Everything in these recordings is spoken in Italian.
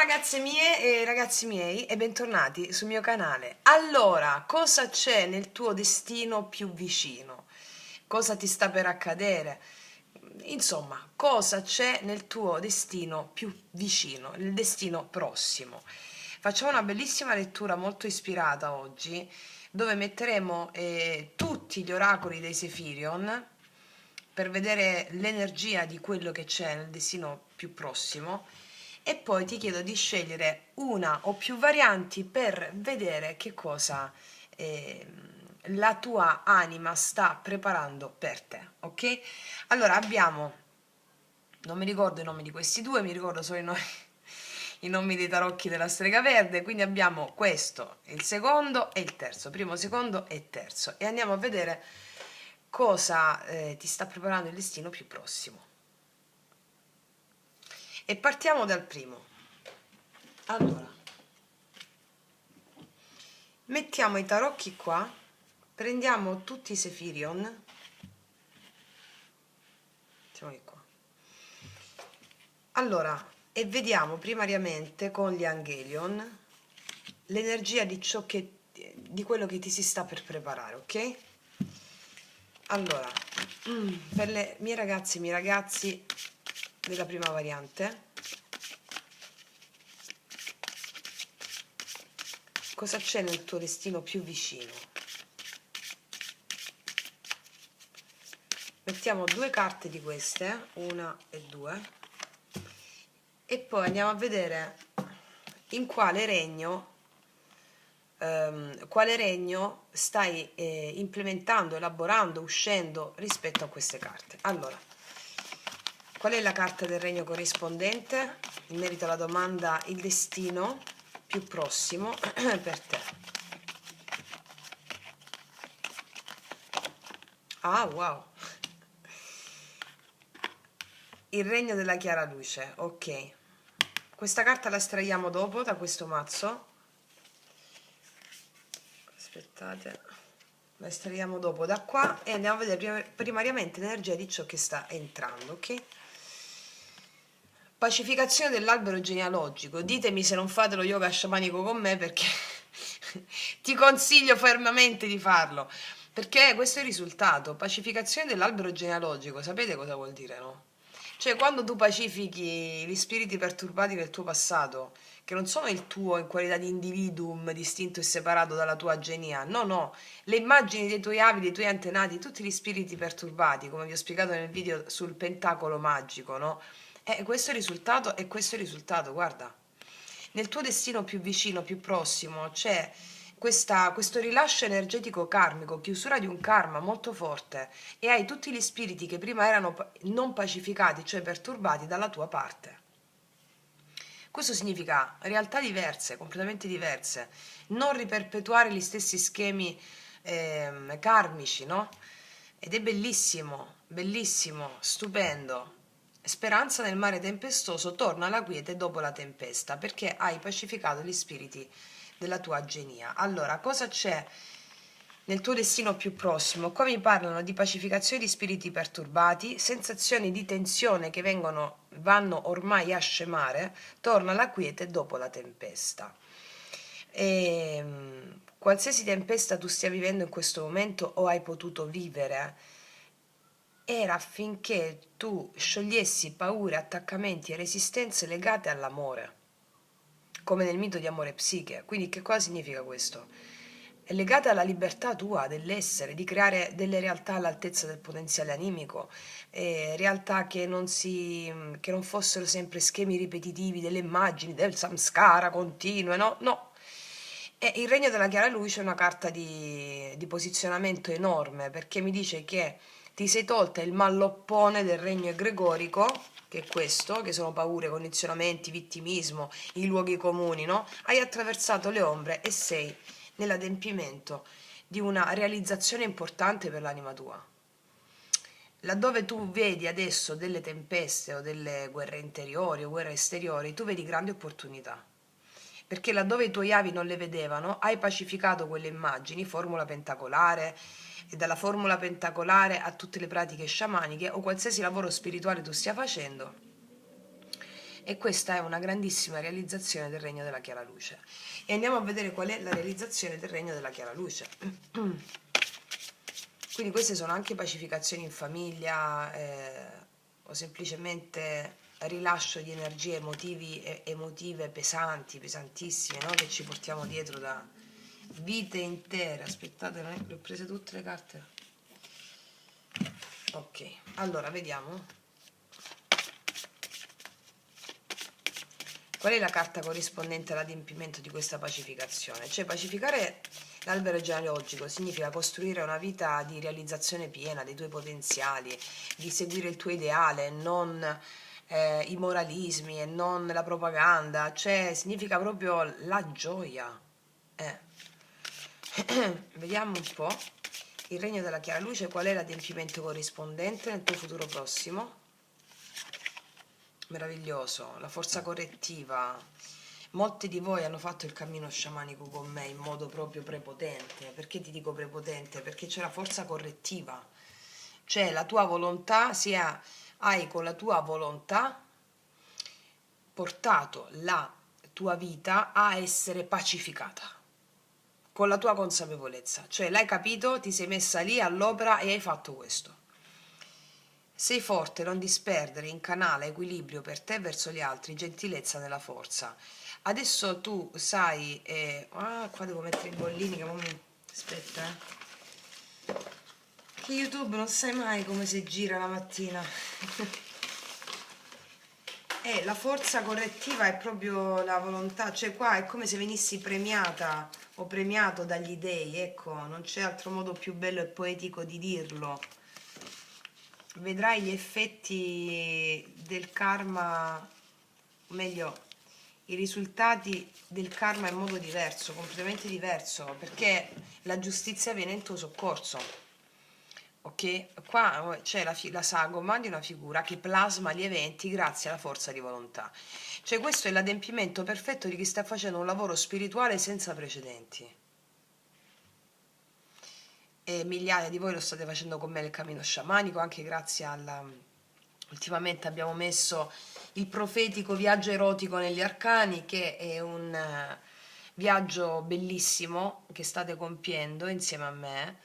ragazze mie e ragazzi miei e bentornati sul mio canale. Allora, cosa c'è nel tuo destino più vicino? Cosa ti sta per accadere? Insomma, cosa c'è nel tuo destino più vicino, nel destino prossimo? Facciamo una bellissima lettura molto ispirata oggi, dove metteremo tutti gli oracoli dei Sefirion per vedere l'energia di quello che c'è nel destino più prossimo e poi ti chiedo di scegliere una o più varianti per vedere che cosa la tua anima sta preparando per te, ok? Allora abbiamo, non mi ricordo i nomi di questi due, mi ricordo solo i nomi dei tarocchi della strega verde, quindi abbiamo questo, il secondo e il terzo, primo, secondo e terzo, e andiamo a vedere cosa ti sta preparando il destino più prossimo. E partiamo dal primo. Allora, mettiamo i tarocchi qua, prendiamo tutti i Sefirion, mettiamoli qua. Allora, e vediamo primariamente con gli Angelion l'energia di ciò che, di quello che ti si sta per preparare, ok? Allora, per le mie ragazze e i miei ragazzi della prima variante, cosa c'è nel tuo destino più vicino? Mettiamo due carte di queste, una e due, e poi andiamo a vedere in quale regno stai implementando, elaborando, uscendo rispetto a queste carte. Allora, qual è la carta del regno corrispondente in merito alla domanda il destino più prossimo per te? Ah, wow! Il regno della chiara luce, ok. Questa carta la estraiamo dopo da questo mazzo. Aspettate, la estraiamo dopo da qua e andiamo a vedere primariamente l'energia di ciò che sta entrando, ok? Pacificazione dell'albero genealogico. Ditemi se non fate lo yoga sciamanico con me, perché ti consiglio fermamente di farlo, perché questo è il risultato. Pacificazione dell'albero genealogico, sapete cosa vuol dire, no? Cioè, quando tu pacifichi gli spiriti perturbati del tuo passato, che non sono il tuo in qualità di individuum distinto e separato dalla tua genia, no, no, le immagini dei tuoi avi, dei tuoi antenati, tutti gli spiriti perturbati, come vi ho spiegato nel video sul pentacolo magico, no? Questo è il risultato, e questo è il risultato, guarda. Nel tuo destino più vicino, più prossimo, c'è questo rilascio energetico karmico, chiusura di un karma molto forte, e hai tutti gli spiriti che prima erano non pacificati, cioè perturbati, dalla tua parte. Questo significa realtà diverse, completamente diverse, non riperpetuare gli stessi schemi karmici, no? Ed è bellissimo, bellissimo, stupendo. Speranza nel mare tempestoso, torna alla quiete dopo la tempesta, perché hai pacificato gli spiriti della tua genia. Allora, cosa c'è nel tuo destino più prossimo? Qua mi parlano di pacificazione di spiriti perturbati, sensazioni di tensione che vanno ormai a scemare, torna alla quiete dopo la tempesta. Qualsiasi tempesta tu stia vivendo in questo momento o hai potuto vivere, era affinché tu sciogliessi paure, attaccamenti e resistenze legate all'amore, come nel mito di Amore e Psiche. Quindi che cosa significa questo? È legata alla libertà tua dell'essere, di creare delle realtà all'altezza del potenziale animico, realtà che non fossero sempre schemi ripetitivi delle immagini, del samskara continue, no? No. E il regno della chiara luce è una carta di posizionamento enorme, perché mi dice che ti sei tolta il malloppone del regno egregorico, che è questo, che sono paure, condizionamenti, vittimismo, i luoghi comuni, no? Hai attraversato le ombre e sei nell'adempimento di una realizzazione importante per l'anima tua. Laddove tu vedi adesso delle tempeste o delle guerre interiori o guerre esteriori, tu vedi grandi opportunità. Perché laddove i tuoi avi non le vedevano, hai pacificato quelle immagini, formula pentacolare, e dalla formula pentacolare a tutte le pratiche sciamaniche o qualsiasi lavoro spirituale tu stia facendo, e questa è una grandissima realizzazione del regno della chiara luce. E andiamo a vedere qual è la realizzazione del regno della chiara luce. Quindi queste sono anche pacificazioni in famiglia, o semplicemente rilascio di energie emotive pesanti, pesantissime, no? Che ci portiamo dietro da vite intere. Aspettate, le ho prese tutte le carte. Ok, allora vediamo. Qual è la carta corrispondente all'adempimento di questa pacificazione? Cioè, pacificare l'albero genealogico significa costruire una vita di realizzazione piena dei tuoi potenziali, di seguire il tuo ideale, non i moralismi e non la propaganda, cioè significa proprio la gioia. Vediamo un po' il regno della chiara luce, qual è l'adempimento corrispondente nel tuo futuro prossimo. Meraviglioso, la forza correttiva. Molti di voi hanno fatto il cammino sciamanico con me in modo proprio prepotente. Perché ti dico prepotente? Perché c'è la forza correttiva, cioè la tua volontà, hai con la tua volontà portato la tua vita a essere pacificata, con la tua consapevolezza, cioè l'hai capito, ti sei messa lì all'opera e hai fatto questo. Sei forte, non disperdere, in canale, equilibrio per te verso gli altri, gentilezza nella forza. Adesso tu sai, qua devo mettere i bollini che aspetta, che YouTube non sai mai come si gira la mattina. La forza correttiva è proprio la volontà, cioè qua è come se venissi premiata o premiato dagli dei, ecco, non c'è altro modo più bello e poetico di dirlo. Vedrai gli effetti del karma, o meglio, i risultati del karma in modo diverso, completamente diverso, perché la giustizia viene in tuo soccorso. Ok? Qua c'è la sagoma di una figura che plasma gli eventi grazie alla forza di volontà. Cioè questo è l'adempimento perfetto di chi sta facendo un lavoro spirituale senza precedenti. E migliaia di voi lo state facendo con me nel cammino sciamanico, anche grazie alla... Ultimamente abbiamo messo il profetico viaggio erotico negli arcani, che è un viaggio bellissimo che state compiendo insieme a me,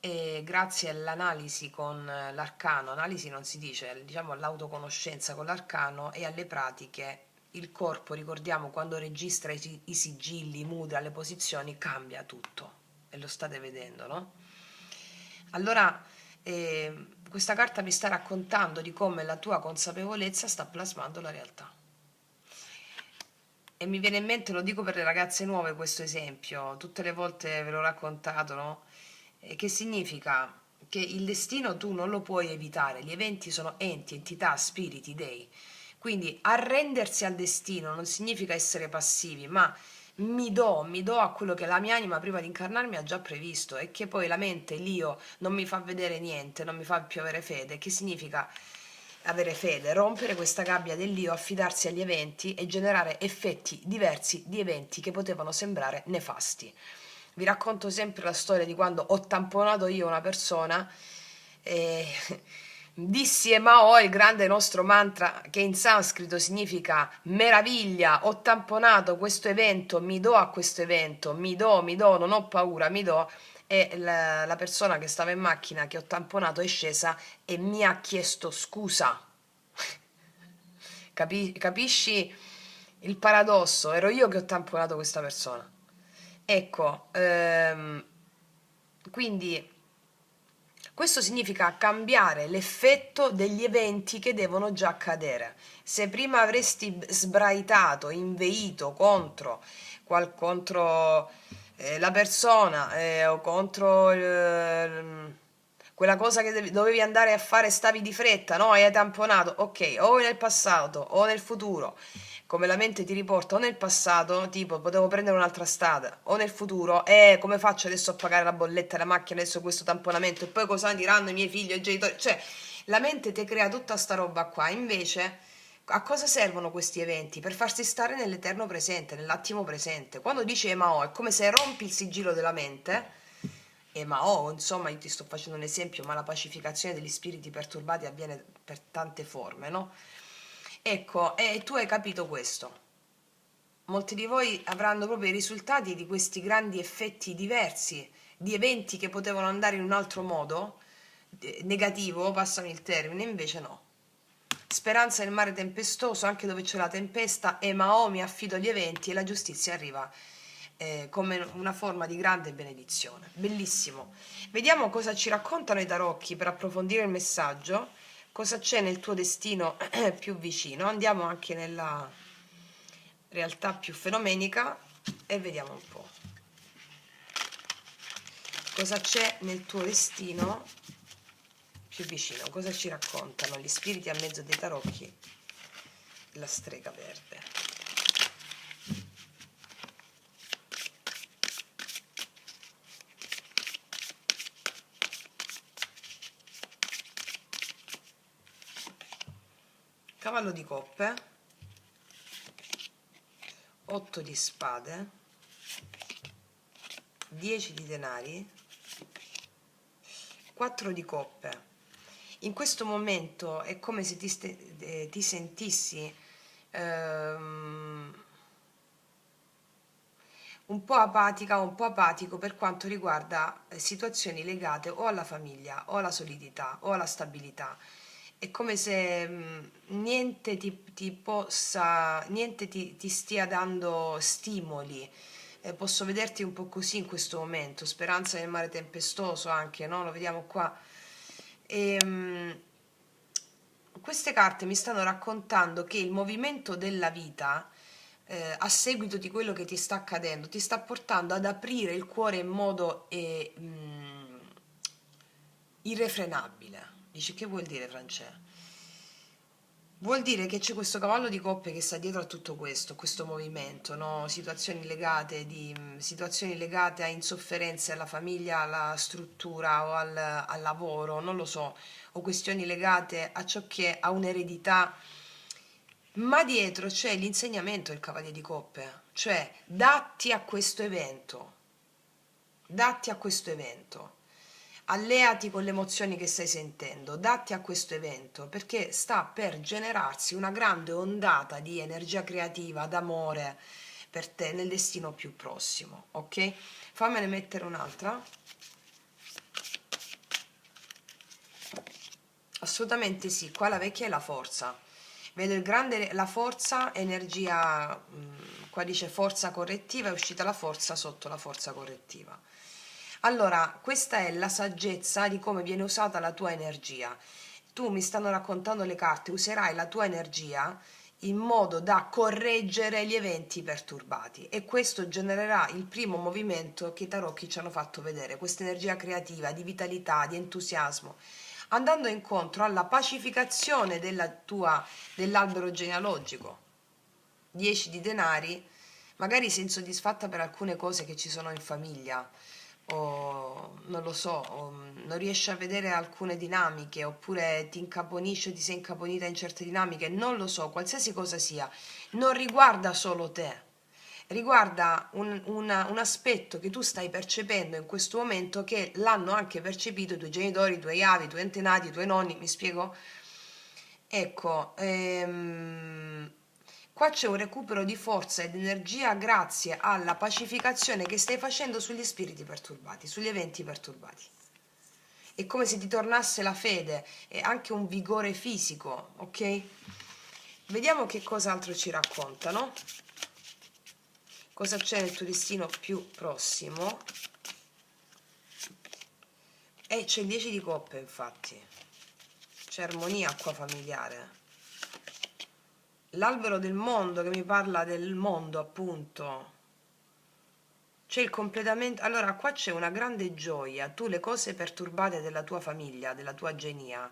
e grazie all'analisi con l'arcano, analisi non si dice, diciamo all'autoconoscenza con l'arcano e alle pratiche, il corpo, ricordiamo, quando registra i sigilli, i mudra, le posizioni, cambia tutto, e lo state vedendo, no? Allora, questa carta mi sta raccontando di come la tua consapevolezza sta plasmando la realtà. E mi viene in mente, lo dico per le ragazze nuove, questo esempio, tutte le volte ve l'ho raccontato, no? Che significa che il destino tu non lo puoi evitare, gli eventi sono enti, entità, spiriti, dei. Quindi arrendersi al destino non significa essere passivi, ma mi do a quello che la mia anima prima di incarnarmi ha già previsto, e che poi la mente, l'io, non mi fa vedere niente, non mi fa più avere fede. Che significa avere fede? Rompere questa gabbia dell'io, affidarsi agli eventi e generare effetti diversi di eventi che potevano sembrare nefasti. Vi racconto sempre la storia di quando ho tamponato io una persona e dissi Mao, il grande nostro mantra che in sanscrito significa meraviglia, ho tamponato questo evento, mi do a questo evento, mi do, non ho paura, mi do. E la persona che stava in macchina che ho tamponato è scesa e mi ha chiesto scusa. Capisci il paradosso? Ero io che ho tamponato questa persona. Ecco, quindi questo significa cambiare l'effetto degli eventi che devono già accadere. Se prima avresti sbraitato, inveito contro la persona o contro quella cosa che dovevi andare a fare, stavi di fretta, no? Hai tamponato, ok, o nel passato o nel futuro, come la mente ti riporta, o nel passato, tipo potevo prendere un'altra strada, o nel futuro, come faccio adesso a pagare la bolletta della macchina, adesso questo tamponamento, e poi cosa diranno i miei figli e i genitori? Cioè, la mente ti crea tutta sta roba qua, invece... A cosa servono questi eventi? Per farsi stare nell'eterno presente, nell'attimo presente. Quando dice Mao è come se rompi il sigillo della mente, Mao, insomma, io ti sto facendo un esempio, ma la pacificazione degli spiriti perturbati avviene per tante forme, no? Ecco, e tu hai capito questo. Molti di voi avranno proprio i risultati di questi grandi effetti diversi, di eventi che potevano andare in un altro modo, negativo, passami il termine, invece no. Speranza nel mare tempestoso, anche dove c'è la tempesta, e Mao mi affido agli eventi e la giustizia arriva come una forma di grande benedizione. Bellissimo. Vediamo cosa ci raccontano i tarocchi per approfondire il messaggio, cosa c'è nel tuo destino più vicino. Andiamo anche nella realtà più fenomenica e vediamo un po' cosa c'è nel tuo destino più vicino, cosa ci raccontano gli spiriti a mezzo dei tarocchi, la strega verde. Cavallo di coppe, 8 di spade, 10 di denari, 4 di coppe. In questo momento è come se ti sentissi un po' apatica o un po' apatico per quanto riguarda situazioni legate o alla famiglia o alla solidità o alla stabilità. È come se niente ti stia dando stimoli. Posso vederti un po' così in questo momento, speranza nel mare tempestoso anche, no? Lo vediamo qua. Queste carte mi stanno raccontando che il movimento della vita, a seguito di quello che ti sta accadendo, ti sta portando ad aprire il cuore in modo irrefrenabile. Dici, che vuol dire, Francesca? Vuol dire che c'è questo cavallo di coppe che sta dietro a tutto questo movimento, no? Situazioni legate a insofferenze alla famiglia, alla struttura o al lavoro, non lo so, o questioni legate a ciò che ha un'eredità, ma dietro c'è l'insegnamento del cavaliere di coppe, cioè datti a questo evento. Alleati con le emozioni che stai sentendo, datti a questo evento, perché sta per generarsi una grande ondata di energia creativa, d'amore per te nel destino più prossimo, ok? Fammene mettere un'altra. Assolutamente sì, qua la vecchia è la forza. Vedo la forza, energia, qua dice forza correttiva, è uscita la forza sotto la forza correttiva. Allora, questa è la saggezza di come viene usata la tua energia. Tu mi stanno raccontando le carte, userai la tua energia in modo da correggere gli eventi perturbati e questo genererà il primo movimento che i tarocchi ci hanno fatto vedere, questa energia creativa, di vitalità, di entusiasmo, andando incontro alla pacificazione dell'albero genealogico. 10 di denari, magari sei insoddisfatta per alcune cose che ci sono in famiglia, o non lo so, o non riesci a vedere alcune dinamiche, oppure ti incaponisce, ti sei incaponita in certe dinamiche, non lo so, qualsiasi cosa sia, non riguarda solo te, riguarda un aspetto che tu stai percependo in questo momento che l'hanno anche percepito i tuoi genitori, i tuoi avi, i tuoi antenati, i tuoi nonni, mi spiego? Ecco, qua c'è un recupero di forza ed energia grazie alla pacificazione che stai facendo sugli spiriti perturbati, sugli eventi perturbati. È come se ti tornasse la fede e anche un vigore fisico, ok? Vediamo che cos'altro ci raccontano. Cosa c'è nel tuo destino più prossimo? E c'è il 10 di coppe, infatti. C'è armonia qua familiare. L'albero del mondo che mi parla del mondo, appunto. C'è il completamento. Allora, qua c'è una grande gioia. Tu le cose perturbate della tua famiglia, della tua genia,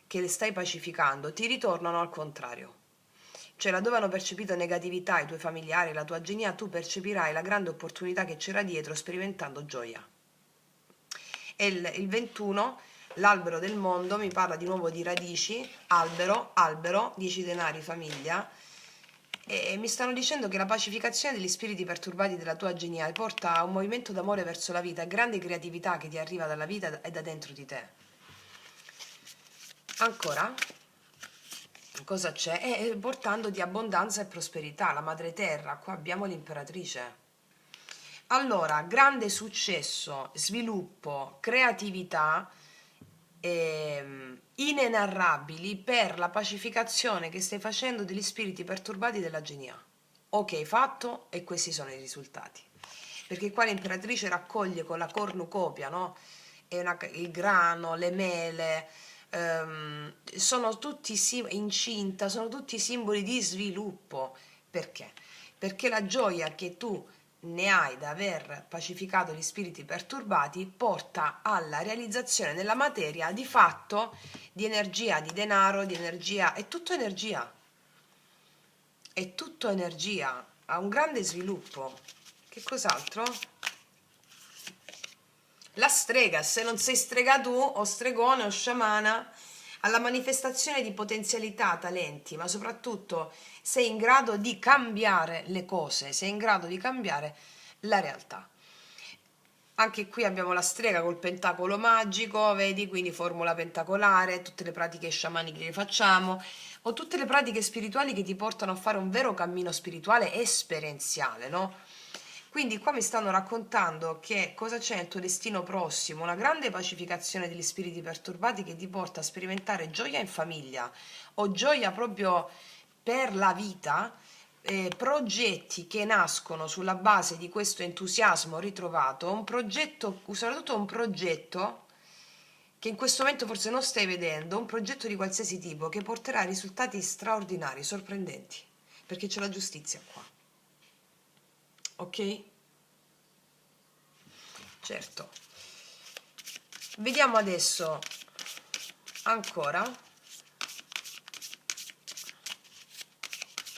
che le stai pacificando, ti ritornano al contrario. Cioè, laddove hanno percepito negatività i tuoi familiari, la tua genia, tu percepirai la grande opportunità che c'era dietro sperimentando gioia. E il 21, l'albero del mondo, mi parla di nuovo di radici, albero, 10 denari, famiglia, e mi stanno dicendo che la pacificazione degli spiriti perturbati della tua genia porta a un movimento d'amore verso la vita, grande creatività che ti arriva dalla vita e da dentro di te. Ancora? cosa c'è? Portandoti abbondanza e prosperità, la madre terra, qua abbiamo l'imperatrice. Allora, grande successo, sviluppo, creatività inenarrabili per la pacificazione che stai facendo degli spiriti perturbati della genia. Ok, fatto, e questi sono i risultati. Perché qua l'imperatrice raccoglie con la cornucopia, no? Il grano, le mele, sono tutti incinta, sono tutti simboli di sviluppo. Perché? Perché la gioia che tu ne hai da aver pacificato gli spiriti perturbati porta alla realizzazione nella materia di fatto di energia, di denaro, di energia, è tutto energia, ha un grande sviluppo. Che cos'altro? La strega, se non sei strega tu, o stregone o sciamana, alla manifestazione di potenzialità, talenti, ma soprattutto sei in grado di cambiare le cose, sei in grado di cambiare la realtà. Anche qui abbiamo la strega col pentacolo magico, vedi, quindi formula pentacolare, tutte le pratiche sciamaniche che facciamo, o tutte le pratiche spirituali che ti portano a fare un vero cammino spirituale esperienziale, no? Quindi qua mi stanno raccontando che cosa c'è nel tuo destino prossimo, una grande pacificazione degli spiriti perturbati che ti porta a sperimentare gioia in famiglia o gioia proprio per la vita, progetti che nascono sulla base di questo entusiasmo ritrovato, un progetto, soprattutto un progetto che in questo momento forse non stai vedendo, un progetto di qualsiasi tipo che porterà a risultati straordinari, sorprendenti, perché c'è la giustizia qua. Ok? Certo. Vediamo adesso ancora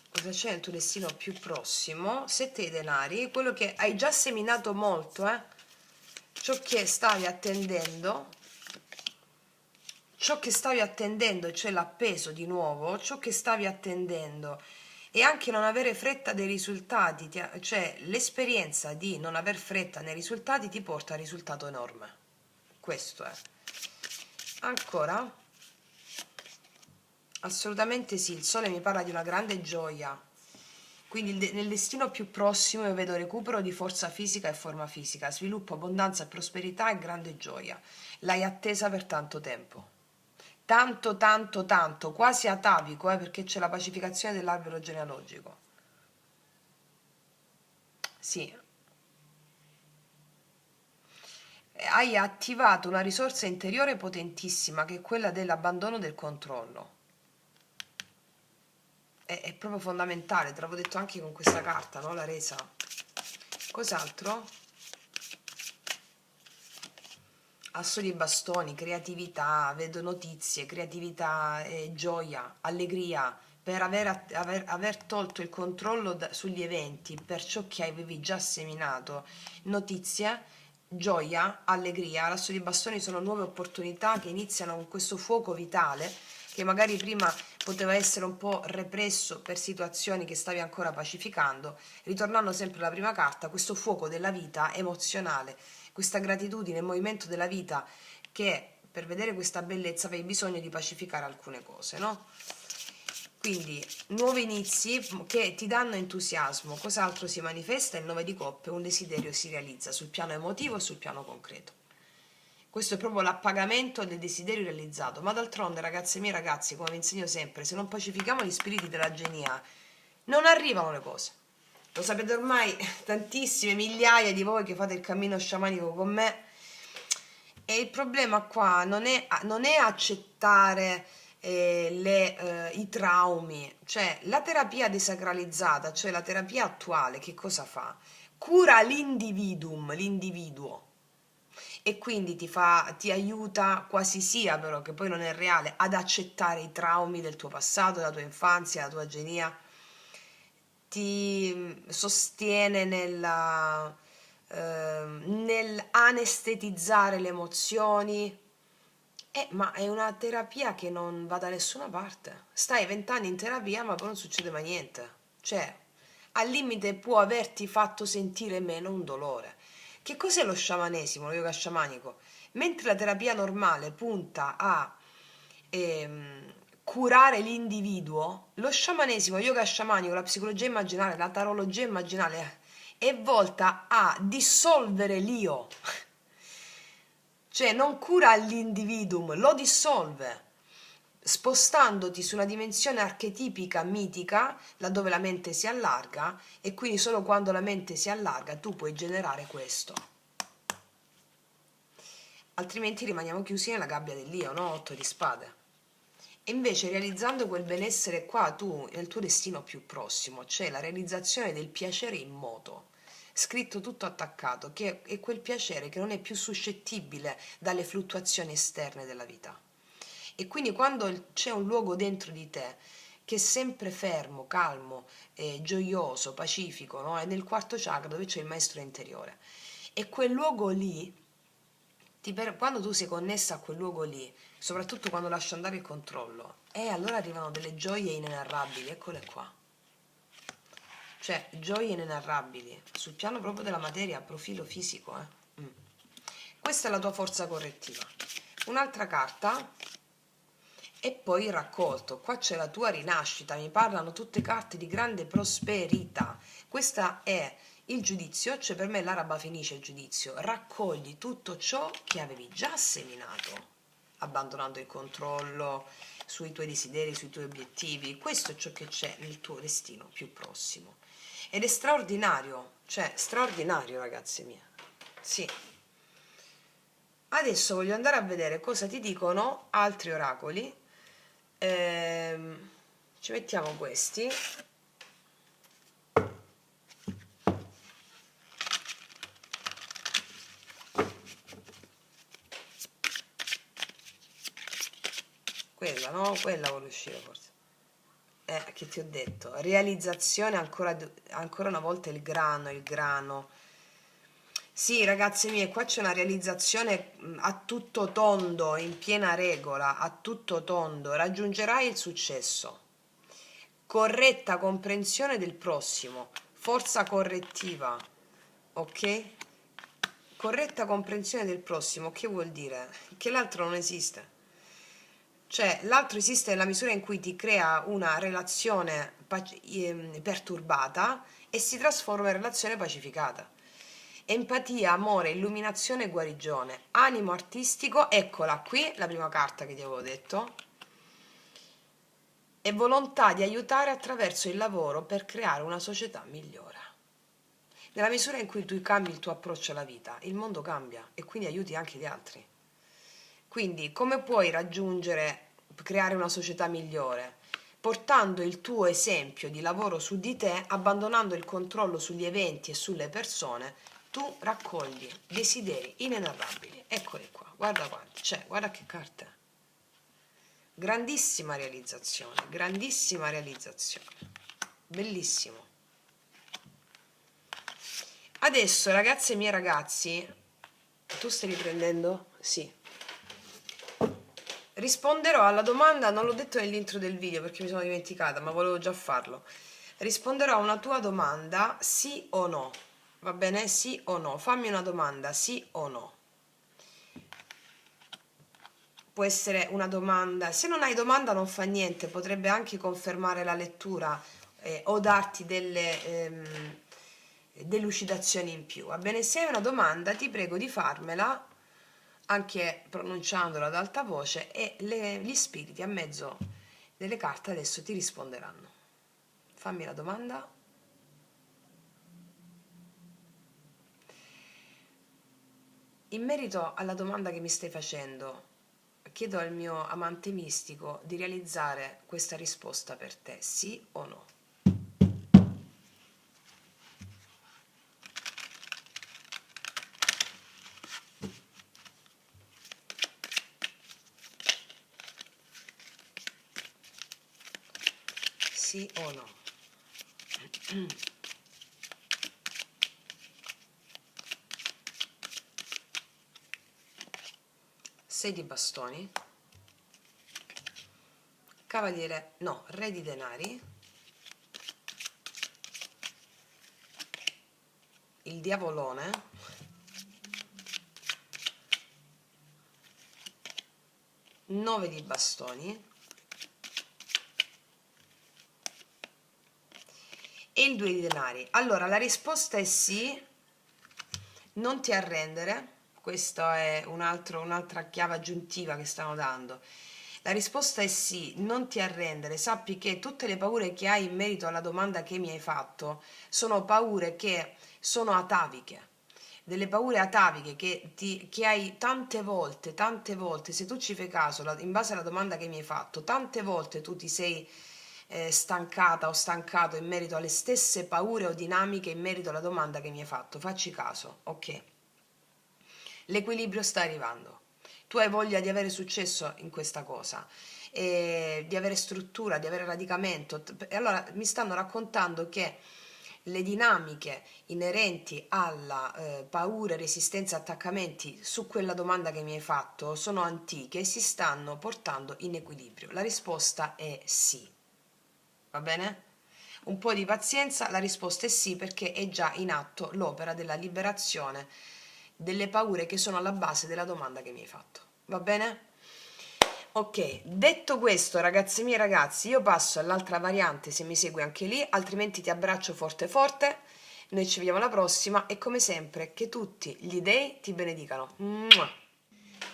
cosa c'è nel tuo destino più prossimo. 7 di denari, quello che hai già seminato molto, ciò che stavi attendendo, cioè l'appeso di nuovo, ciò che stavi attendendo e anche non avere fretta dei risultati, cioè l'esperienza di non aver fretta nei risultati ti porta a risultato enorme. Questo è. Ancora? Assolutamente sì, il sole mi parla di una grande gioia. Quindi nel destino più prossimo io vedo recupero di forza fisica e forma fisica, sviluppo, abbondanza e prosperità e grande gioia. L'hai attesa per tanto tempo. Tanto, tanto, tanto, quasi atavico, perché c'è la pacificazione dell'albero genealogico. Sì. Hai attivato una risorsa interiore potentissima che è quella dell'abbandono del controllo. È proprio fondamentale, te l'avevo detto anche con questa carta, no? La resa. Cos'altro? Asso di bastoni, creatività, vedo notizie, creatività, gioia, allegria, per aver tolto il controllo sugli eventi, per ciò che avevi già seminato, notizie, gioia, allegria. L'asso di bastoni sono nuove opportunità che iniziano con questo fuoco vitale che magari prima poteva essere un po' represso per situazioni che stavi ancora pacificando, ritornando sempre alla prima carta, questo fuoco della vita emozionale, questa gratitudine e movimento della vita che per vedere questa bellezza avevi bisogno di pacificare alcune cose, no? Quindi nuovi inizi che ti danno entusiasmo. Cos'altro si manifesta? Il 9 di coppe, un desiderio si realizza sul piano emotivo e sul piano concreto. Questo è proprio l'appagamento del desiderio realizzato. Ma d'altronde, ragazze mie, ragazzi, come vi insegno sempre, se non pacifichiamo gli spiriti della genia, non arrivano le cose. Lo sapete ormai tantissime, migliaia di voi che fate il cammino sciamanico con me. E il problema qua non è accettare i traumi, cioè la terapia desacralizzata, cioè la terapia attuale, che cosa fa? Cura l'individuo e quindi ti aiuta quasi sia, però che poi non è reale, ad accettare i traumi del tuo passato, della tua infanzia, della tua genia, ti sostiene nell'anestetizzare le emozioni. Ma è una terapia che non va da nessuna parte. Stai 20 anni in terapia, ma poi non succede mai niente. Cioè, al limite può averti fatto sentire meno un dolore. Che cos'è lo sciamanesimo, lo yoga sciamanico? Mentre la terapia normale punta a curare l'individuo, lo sciamanesimo, yoga sciamanico, la psicologia immaginale, la tarologia immaginale è volta a dissolvere l'io, cioè non cura l'individuum, lo dissolve, spostandoti su una dimensione archetipica mitica, laddove la mente si allarga, e quindi solo quando la mente si allarga tu puoi generare questo. Altrimenti rimaniamo chiusi nella gabbia dell'io, no? 8 di spade. E invece realizzando quel benessere qua, tu nel tuo destino più prossimo c'è la realizzazione del piacere in moto, scritto tutto attaccato, che è quel piacere che non è più suscettibile dalle fluttuazioni esterne della vita. E quindi quando c'è un luogo dentro di te che è sempre fermo, calmo, gioioso, pacifico, no? È nel quarto chakra dove c'è il maestro interiore. E quel luogo lì, quando tu sei connessa a quel luogo lì, soprattutto quando lasci andare il controllo, allora arrivano delle gioie inenarrabili, eccole qua. Cioè, gioie inenarrabili, sul piano proprio della materia, a profilo fisico. Questa è la tua forza correttiva. Un'altra carta, e poi il raccolto. Qua c'è la tua rinascita, mi parlano tutte carte di grande prosperità. Questa è il giudizio, cioè per me l'araba fenice il giudizio. Raccogli tutto ciò che avevi già seminato, abbandonando il controllo sui tuoi desideri, sui tuoi obiettivi. Questo è ciò che c'è nel tuo destino più prossimo. Ed è straordinario, cioè straordinario, ragazzi miei. Sì. Adesso voglio andare a vedere cosa ti dicono altri oracoli. Ci mettiamo questi. Quella, no? Quella vuole uscire forse. Che ti ho detto, realizzazione ancora una volta il grano. Sì, ragazzi miei, qua c'è una realizzazione a tutto tondo, in piena regola, a tutto tondo. Raggiungerai il successo. Corretta comprensione del prossimo, forza correttiva, ok? Corretta comprensione del prossimo, che vuol dire? Che l'altro non esiste. Cioè, l'altro esiste nella misura in cui ti crea una relazione perturbata e si trasforma in relazione pacificata. Empatia, amore, illuminazione e guarigione. Animo artistico, eccola qui, la prima carta che ti avevo detto. E volontà di aiutare attraverso il lavoro per creare una società migliore. Nella misura in cui tu cambi il tuo approccio alla vita, il mondo cambia e quindi aiuti anche gli altri. Quindi come puoi creare una società migliore? Portando il tuo esempio di lavoro su di te, abbandonando il controllo sugli eventi e sulle persone, tu raccogli desideri inenarrabili. Eccoli qua, guarda quanti, guarda che carte. Grandissima realizzazione, bellissimo. Adesso, ragazze e miei ragazzi, tu stai riprendendo? Sì. Risponderò alla domanda, non l'ho detto nell'intro del video perché mi sono dimenticata, ma volevo già farlo. Risponderò a una tua domanda, sì o no. Va bene? Sì o no. Fammi una domanda, sì o no. Può essere una domanda. Se non hai domanda non fa niente, potrebbe anche confermare la lettura o darti delle delucidazioni in più. Va bene? Se hai una domanda ti prego di farmela anche pronunciandola ad alta voce e gli spiriti a mezzo delle carte adesso ti risponderanno. Fammi la domanda. In merito alla domanda che mi stai facendo, chiedo al mio amante mistico di realizzare questa risposta per te, sì o no. Sì o no. Sei di bastoni, cavaliere, no, re di denari, il diavolone, 9 di bastoni, e il 2 di denari. Allora, la risposta è sì, non ti arrendere, questa è un'altra chiave aggiuntiva che stanno dando. La risposta è sì, non ti arrendere, sappi che tutte le paure che hai in merito alla domanda che mi hai fatto sono paure che sono ataviche, delle paure ataviche che hai tante volte, se tu ci fai caso, in base alla domanda che mi hai fatto, tante volte tu ti sei stancata o stancato in merito alle stesse paure o dinamiche in merito alla domanda che mi hai fatto. Facci caso, ok? L'equilibrio sta arrivando. Tu hai voglia di avere successo in questa cosa, di avere struttura, di avere radicamento. E allora mi stanno raccontando che le dinamiche inerenti alla paura, resistenza, attaccamenti su quella domanda che mi hai fatto sono antiche e si stanno portando in equilibrio. La risposta è sì. Va bene? Un po' di pazienza, la risposta è sì perché è già in atto l'opera della liberazione delle paure che sono alla base della domanda che mi hai fatto. Va bene? Ok, detto questo, ragazzi miei ragazzi, io passo all'altra variante se mi segui anche lì, altrimenti ti abbraccio forte forte. Noi ci vediamo alla prossima e come sempre che tutti gli dei ti benedicano. Mua.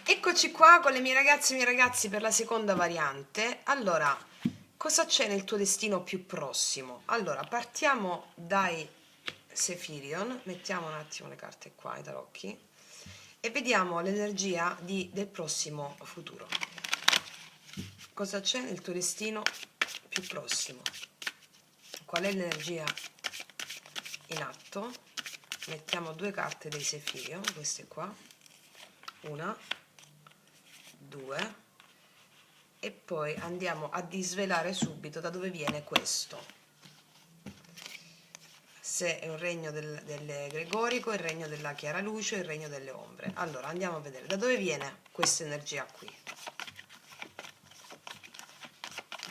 Eccoci qua con le mie ragazze e i miei ragazzi per la seconda variante. Allora, cosa c'è nel tuo destino più prossimo? Allora, partiamo dai Sephirion, mettiamo un attimo le carte qua, i tarocchi, e vediamo l'energia del prossimo futuro. Cosa c'è nel tuo destino più prossimo? Qual è l'energia in atto? Mettiamo due carte dei Sephirion, queste qua, una, due, e poi andiamo a disvelare subito da dove viene questo, se è un regno del Gregorico, il regno della chiara luce, il regno delle ombre. Allora andiamo a vedere da dove viene questa energia qui,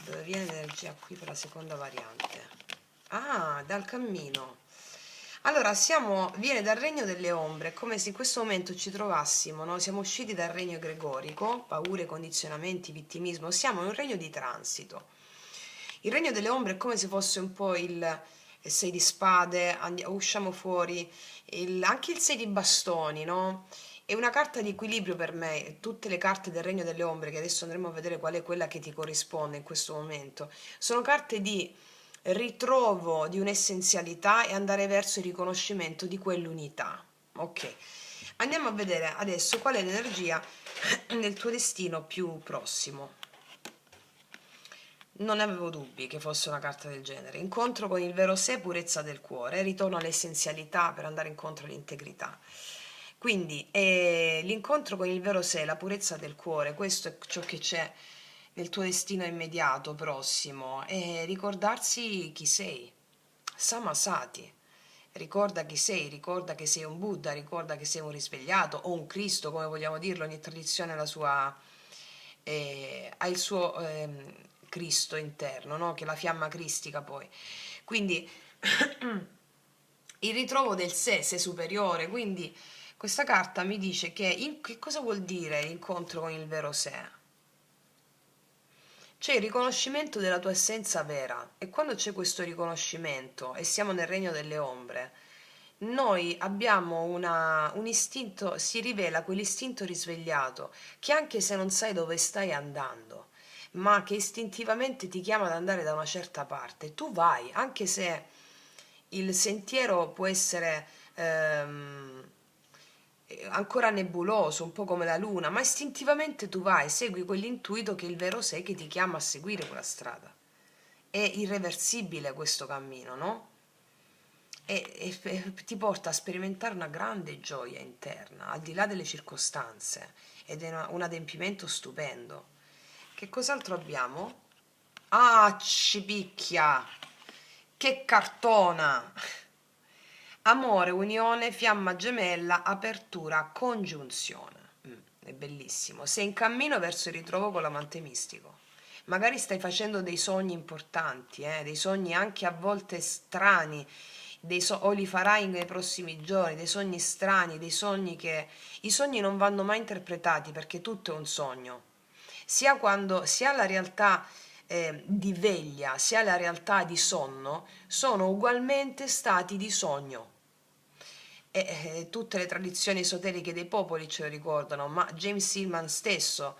dove viene l'energia qui per la seconda variante. Ah, dal cammino. Allora, viene dal regno delle ombre, come se in questo momento ci trovassimo, no? Siamo usciti dal regno gregorico, paure, condizionamenti, vittimismo, siamo in un regno di transito. Il regno delle ombre è come se fosse un po' il 6 di spade, usciamo fuori, anche il 6 di bastoni, no? È una carta di equilibrio per me, tutte le carte del regno delle ombre, che adesso andremo a vedere qual è quella che ti corrisponde in questo momento, sono carte di ritrovo di un'essenzialità e andare verso il riconoscimento di quell'unità. Ok, andiamo a vedere adesso qual è l'energia nel tuo destino più prossimo. Non avevo dubbi che fosse una carta del genere. Incontro con il vero sé, purezza del cuore, ritorno all'essenzialità per andare incontro all'integrità. Quindi l'incontro con il vero sé, la purezza del cuore, questo è ciò che c'è nel tuo destino immediato, prossimo, e ricordarsi chi sei. Samasati. Ricorda chi sei, ricorda che sei un Buddha, ricorda che sei un risvegliato o un Cristo, come vogliamo dirlo, ogni tradizione ha il suo Cristo interno, no? Che è la fiamma cristica poi. Quindi il ritrovo del sé superiore, quindi questa carta mi dice che cosa vuol dire l'incontro con il vero sé? C'è il riconoscimento della tua essenza vera e quando c'è questo riconoscimento e siamo nel regno delle ombre, noi abbiamo un istinto, si rivela quell'istinto risvegliato che anche se non sai dove stai andando, ma che istintivamente ti chiama ad andare da una certa parte, tu vai, anche se il sentiero può essere ancora nebuloso, un po' come la luna, ma istintivamente tu vai, segui quell'intuito che è il vero sé che ti chiama a seguire quella strada. È irreversibile questo cammino, no? E ti porta a sperimentare una grande gioia interna, al di là delle circostanze, ed è un adempimento stupendo. Che cos'altro abbiamo? Ah, ci picchia! Che cartona! Amore, unione, fiamma gemella, apertura, congiunzione. È bellissimo. Sei in cammino verso il ritrovo con l'amante mistico. Magari stai facendo dei sogni importanti, dei sogni anche a volte strani, o li farai nei prossimi giorni, dei sogni strani, dei sogni che... I sogni non vanno mai interpretati perché tutto è un sogno. Sia la realtà di veglia sia la realtà di sonno sono ugualmente stati di sogno. E tutte le tradizioni esoteriche dei popoli ce lo ricordano, ma James Hillman stesso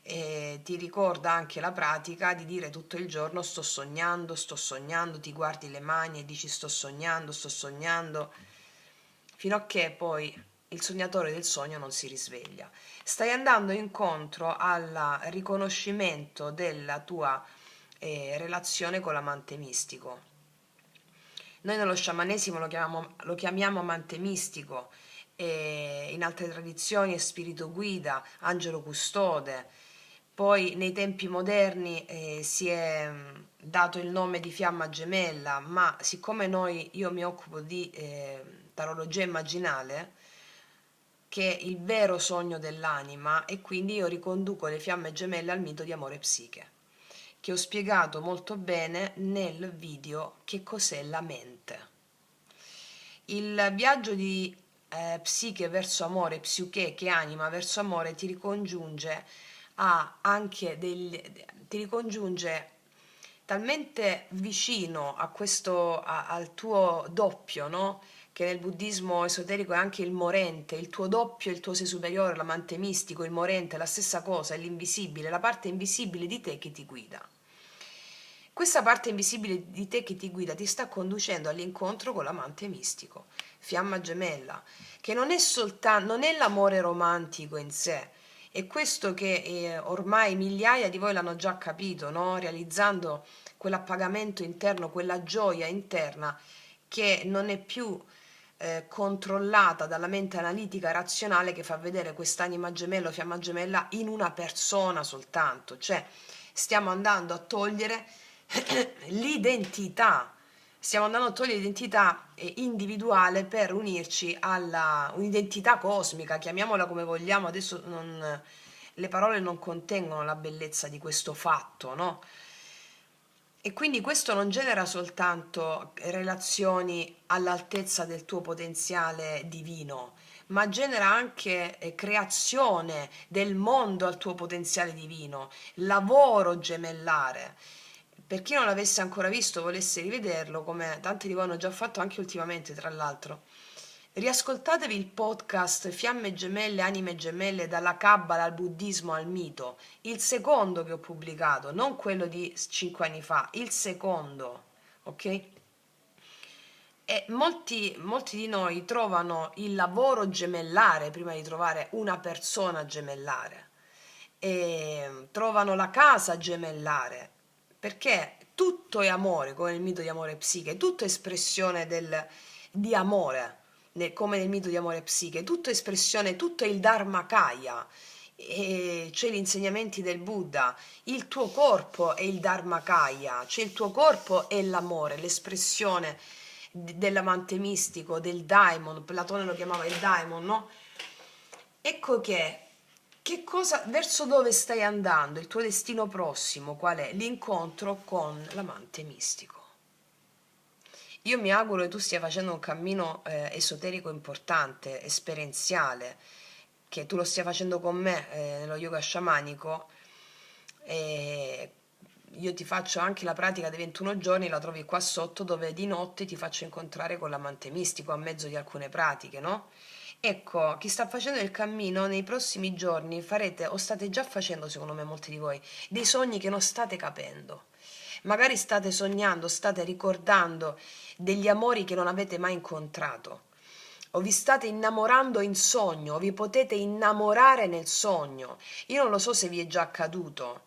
ti ricorda anche la pratica di dire tutto il giorno sto sognando, ti guardi le mani e dici sto sognando, fino a che poi il sognatore del sogno non si risveglia. Stai andando incontro al riconoscimento della tua relazione con l'amante mistico. Noi nello sciamanesimo lo chiamiamo amante mistico, e in altre tradizioni è spirito guida, angelo custode. Poi nei tempi moderni si è dato il nome di fiamma gemella, ma siccome io mi occupo di tarologia immaginale, che è il vero sogno dell'anima, e quindi io riconduco le fiamme gemelle al mito di amore e psiche, che ho spiegato molto bene nel video Che cos'è la mente. Il viaggio di psiche verso amore, psiche che anima verso amore, ti ricongiunge ti ricongiunge talmente vicino a al tuo doppio, no? Che nel buddismo esoterico è anche il morente, il tuo doppio, il tuo sé superiore, l'amante mistico, il morente, la stessa cosa, è l'invisibile, la parte invisibile di te che ti guida. Questa parte invisibile di te che ti guida ti sta conducendo all'incontro con l'amante mistico, fiamma gemella, che non è l'amore romantico in sé, è questo che ormai migliaia di voi l'hanno già capito, no? Realizzando quell'appagamento interno, quella gioia interna che non è più controllata dalla mente analitica razionale, che fa vedere quest'anima gemella o fiamma gemella in una persona soltanto. Cioè stiamo andando a togliere l'identità, stiamo andando a togliere l'identità individuale per unirci alla un'identità cosmica, chiamiamola come vogliamo. Adesso le parole non contengono la bellezza di questo fatto, no? E quindi questo non genera soltanto relazioni all'altezza del tuo potenziale divino, ma genera anche creazione del mondo al tuo potenziale divino, lavoro gemellare. Per chi non l'avesse ancora visto, volesse rivederlo, come tanti di voi hanno già fatto anche ultimamente, tra l'altro, riascoltatevi il podcast Fiamme gemelle, anime gemelle, dalla Kabbala al buddismo al mito, il secondo che ho pubblicato, non quello di 5 anni fa, il secondo, ok? E molti di noi trovano il lavoro gemellare prima di trovare una persona gemellare, e trovano la casa gemellare, perché tutto è amore, come nel mito di amore e psiche, tutto è espressione di amore, come nel mito di amore e psiche, tutto è espressione, tutto è il Dharmakaya, c'è gli insegnamenti del Buddha, il tuo corpo è il Dharmakaya, cioè il tuo corpo è l'amore, l'espressione dell'amante mistico, del daimon. Platone lo chiamava il daimon, no? Ecco verso dove stai andando, il tuo destino prossimo, qual è? L'incontro con l'amante mistico. Io mi auguro che tu stia facendo un cammino esoterico importante, esperienziale, che tu lo stia facendo con me nello yoga sciamanico. E io ti faccio anche la pratica dei 21 giorni, la trovi qua sotto, dove di notte ti faccio incontrare con l'amante mistico a mezzo di alcune pratiche, no? Ecco, chi sta facendo il cammino nei prossimi giorni farete, o state già facendo, secondo me molti di voi, dei sogni che non state capendo. Magari state sognando, state ricordando degli amori che non avete mai incontrato, o vi state innamorando in sogno, o vi potete innamorare nel sogno. Io non lo so se vi è già accaduto.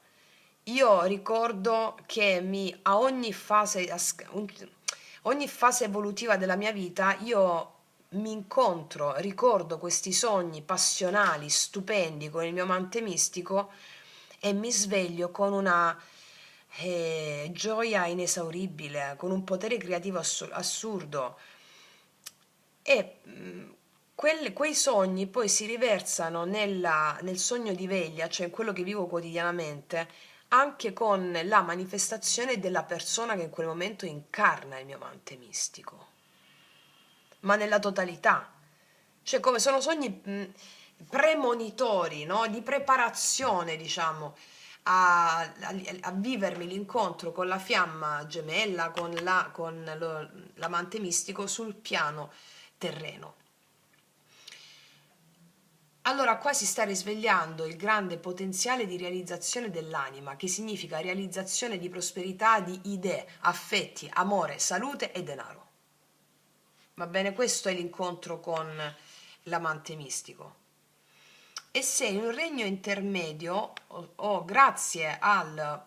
Io ricordo che ogni fase evolutiva della mia vita, io mi incontro, ricordo questi sogni passionali, stupendi con il mio amante mistico, e mi sveglio con una gioia inesauribile, con un potere creativo assurdo. E quei sogni poi si riversano nel sogno di veglia, cioè in quello che vivo quotidianamente, anche con la manifestazione della persona che in quel momento incarna il mio amante mistico, ma nella totalità. Cioè come sono sogni premonitori, no? Di preparazione, diciamo, a vivermi l'incontro con la fiamma gemella, con l'amante mistico sul piano terreno. Allora qua si sta risvegliando il grande potenziale di realizzazione dell'anima, che significa realizzazione di prosperità, di idee, affetti, amore, salute e denaro. Va bene? Questo è l'incontro con l'amante mistico. E se in un regno intermedio o grazie al...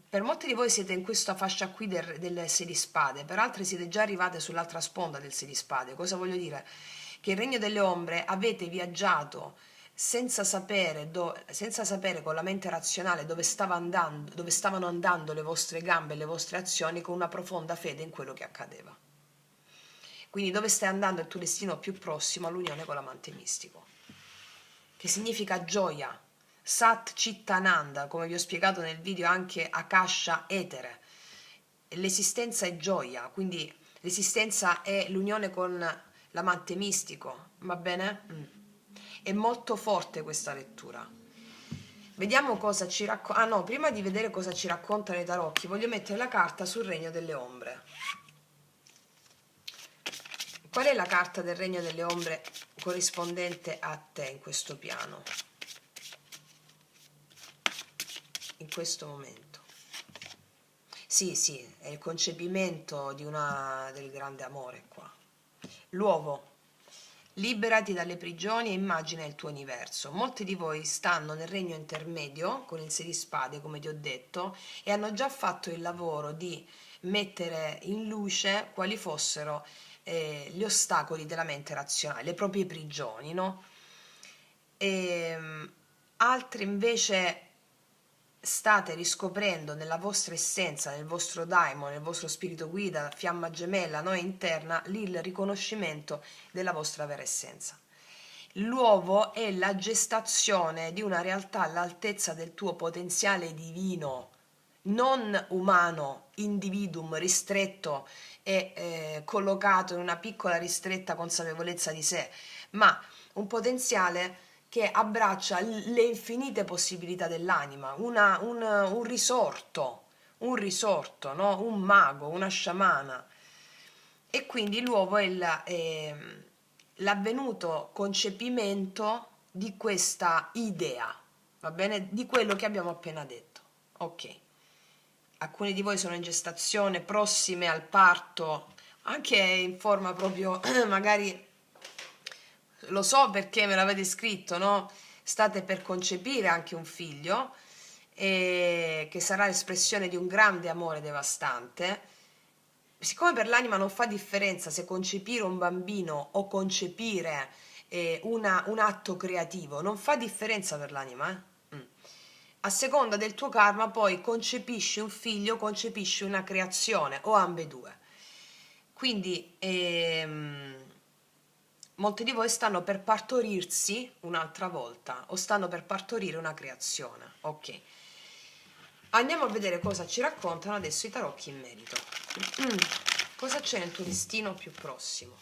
per molti di voi siete in questa fascia qui del 6 di spade, per altri siete già arrivate sull'altra sponda del 6 di spade. Cosa voglio dire? Che il regno delle ombre avete viaggiato senza sapere con la mente razionale dove stavano andando le vostre gambe e le vostre azioni, con una profonda fede in quello che accadeva. Quindi dove stai andando è il tuo destino più prossimo all'unione con l'amante mistico, che significa gioia, Sat Chittananda, come vi ho spiegato nel video anche Akasha Etere. L'esistenza è gioia, quindi l'esistenza è l'unione con l'amante mistico, va bene? È molto forte questa lettura. Vediamo cosa ci racconta. Ah no, prima di vedere cosa ci raccontano i tarocchi, voglio mettere la carta sul regno delle ombre. Qual è la carta del regno delle ombre corrispondente a te in questo piano? In questo momento. Sì, è il concepimento del grande amore qua. L'uovo. Liberati dalle prigioni e immagina il tuo universo. Molti di voi stanno nel regno intermedio con il 6 di spade, come ti ho detto, e hanno già fatto il lavoro di mettere in luce quali fossero gli ostacoli della mente razionale, le proprie prigioni, no? Altri invece state riscoprendo nella vostra essenza, nel vostro daimon, nel vostro spirito guida, fiamma gemella, noi interna, lì il riconoscimento della vostra vera essenza. L'uovo è la gestazione di una realtà all'altezza del tuo potenziale divino, non umano, individuum ristretto e collocato in una piccola ristretta consapevolezza di sé, ma un potenziale che abbraccia le infinite possibilità dell'anima, un risorto, no? Un mago, una sciamana. E quindi l'uovo è l'avvenuto concepimento di questa idea, va bene? Di quello che abbiamo appena detto. Ok. Alcuni di voi sono in gestazione, prossime al parto, anche in forma proprio, magari lo so perché me l'avete scritto, no? State per concepire anche un figlio, che sarà l'espressione di un grande amore devastante. Siccome per l'anima non fa differenza se concepire un bambino o concepire un atto creativo, non fa differenza per l'anima, A seconda del tuo karma poi concepisci un figlio, concepisci una creazione o ambedue. Quindi molti di voi stanno per partorirsi un'altra volta o stanno per partorire una creazione. Ok. Andiamo a vedere cosa ci raccontano adesso i tarocchi in merito. Cosa c'è nel tuo destino più prossimo?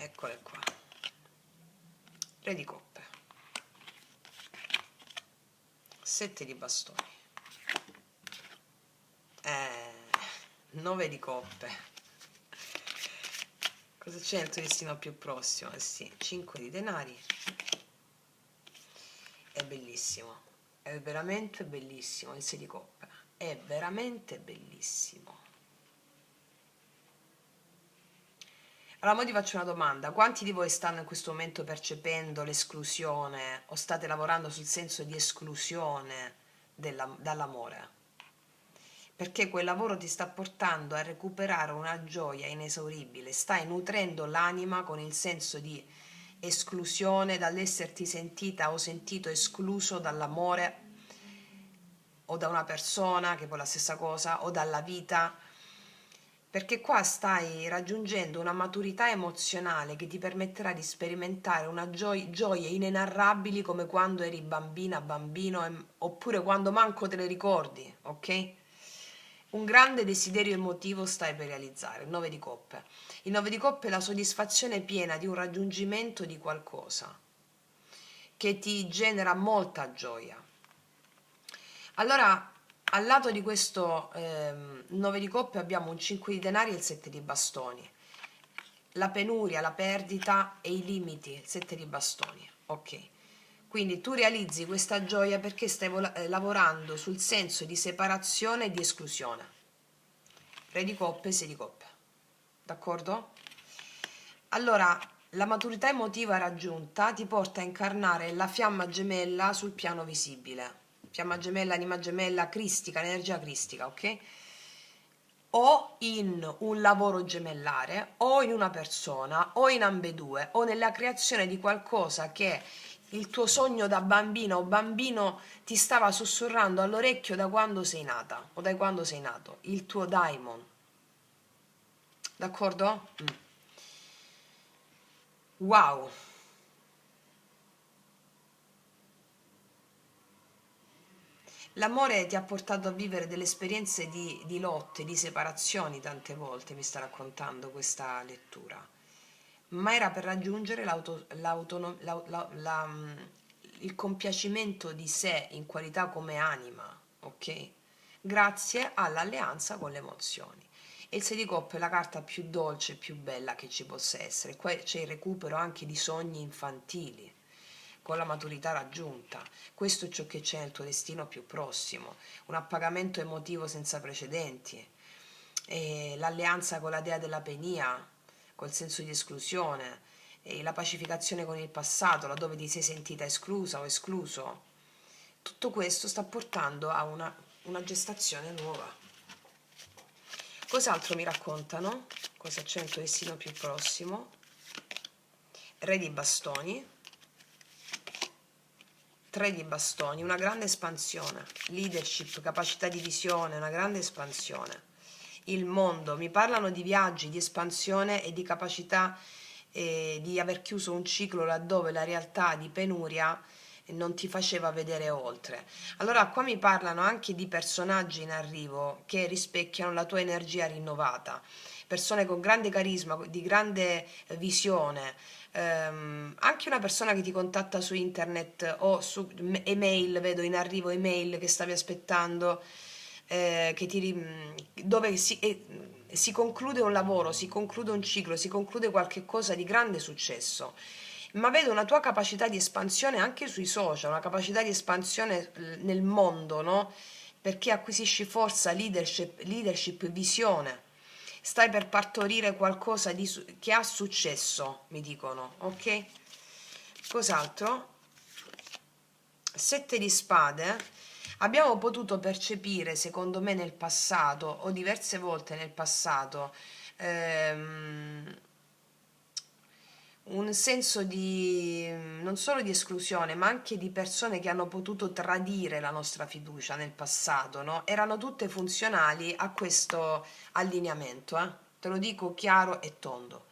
Eccole qua. Re di coppe. 7 di bastoni. 9 di coppe. Cosa c'è nel tuo destino più prossimo? Sì, 5 di denari. È bellissimo. È veramente bellissimo il 6 di coppe. È veramente bellissimo. Allora, ora ti faccio una domanda. Quanti di voi stanno in questo momento percependo l'esclusione o state lavorando sul senso di esclusione dall'amore? Perché quel lavoro ti sta portando a recuperare una gioia inesauribile, stai nutrendo l'anima con il senso di esclusione dall'esserti sentita o sentito escluso dall'amore o da una persona, che poi è la stessa cosa, o dalla vita. perché qua stai raggiungendo una maturità emozionale che ti permetterà di sperimentare una gioie inenarrabili come quando eri bambina, bambino, oppure quando manco te le ricordi, ok? Un grande desiderio emotivo stai per realizzare, il 9 di coppe. Il 9 di coppe è la soddisfazione piena di un raggiungimento di qualcosa che ti genera molta gioia. Allora, al lato di questo 9 di coppe abbiamo un 5 di denari e il 7 di bastoni. La penuria, la perdita e i limiti, il 7 di bastoni. Ok. Quindi tu realizzi questa gioia perché stai lavorando sul senso di separazione e di esclusione. Re di coppe, 6 di coppe. D'accordo? Allora, la maturità emotiva raggiunta ti porta a incarnare la fiamma gemella sul piano visibile. Fiamma gemella, anima gemella, cristica, energia cristica, ok? O in un lavoro gemellare, o in una persona, o in ambedue, o nella creazione di qualcosa che il tuo sogno da bambina o bambino ti stava sussurrando all'orecchio da quando sei nata o da quando sei nato, il tuo daimon. D'accordo? Wow! L'amore ti ha portato a vivere delle esperienze di lotte, di separazioni tante volte, mi sta raccontando questa lettura, ma era per raggiungere il compiacimento di sé in qualità come anima, ok? Grazie all'alleanza con le emozioni. E il 6 di coppe è la carta più dolce e più bella che ci possa essere. Qua c'è il recupero anche di sogni infantili con la maturità raggiunta. Questo è ciò che c'è nel tuo destino più prossimo, un appagamento emotivo senza precedenti, e l'alleanza con la dea della penia, col senso di esclusione, e la pacificazione con il passato, laddove ti sei sentita esclusa o escluso. Tutto questo sta portando a una gestazione nuova. Cos'altro mi raccontano? Cosa c'è nel tuo destino più prossimo? Re di bastoni, 3 di bastoni, una grande espansione, leadership, capacità di visione, una grande espansione. Il mondo, mi parlano di viaggi, di espansione e di capacità di aver chiuso un ciclo laddove la realtà di penuria non ti faceva vedere oltre. Allora qua mi parlano anche di personaggi in arrivo che rispecchiano la tua energia rinnovata, persone con grande carisma, di grande visione, anche una persona che ti contatta su internet o su email, vedo in arrivo email che stavi aspettando, dove si conclude un lavoro, si conclude un ciclo, si conclude qualche cosa di grande successo. Ma vedo una tua capacità di espansione anche sui social, una capacità di espansione nel mondo, no? Perché acquisisci forza, leadership, visione. Stai per partorire qualcosa che ha successo, mi dicono, ok? Cos'altro? 7 di spade. Abbiamo potuto percepire, secondo me, nel passato, o diverse volte nel passato, un senso di non solo di esclusione, ma anche di persone che hanno potuto tradire la nostra fiducia nel passato, no? Erano tutte funzionali a questo allineamento, eh? Te lo dico chiaro e tondo.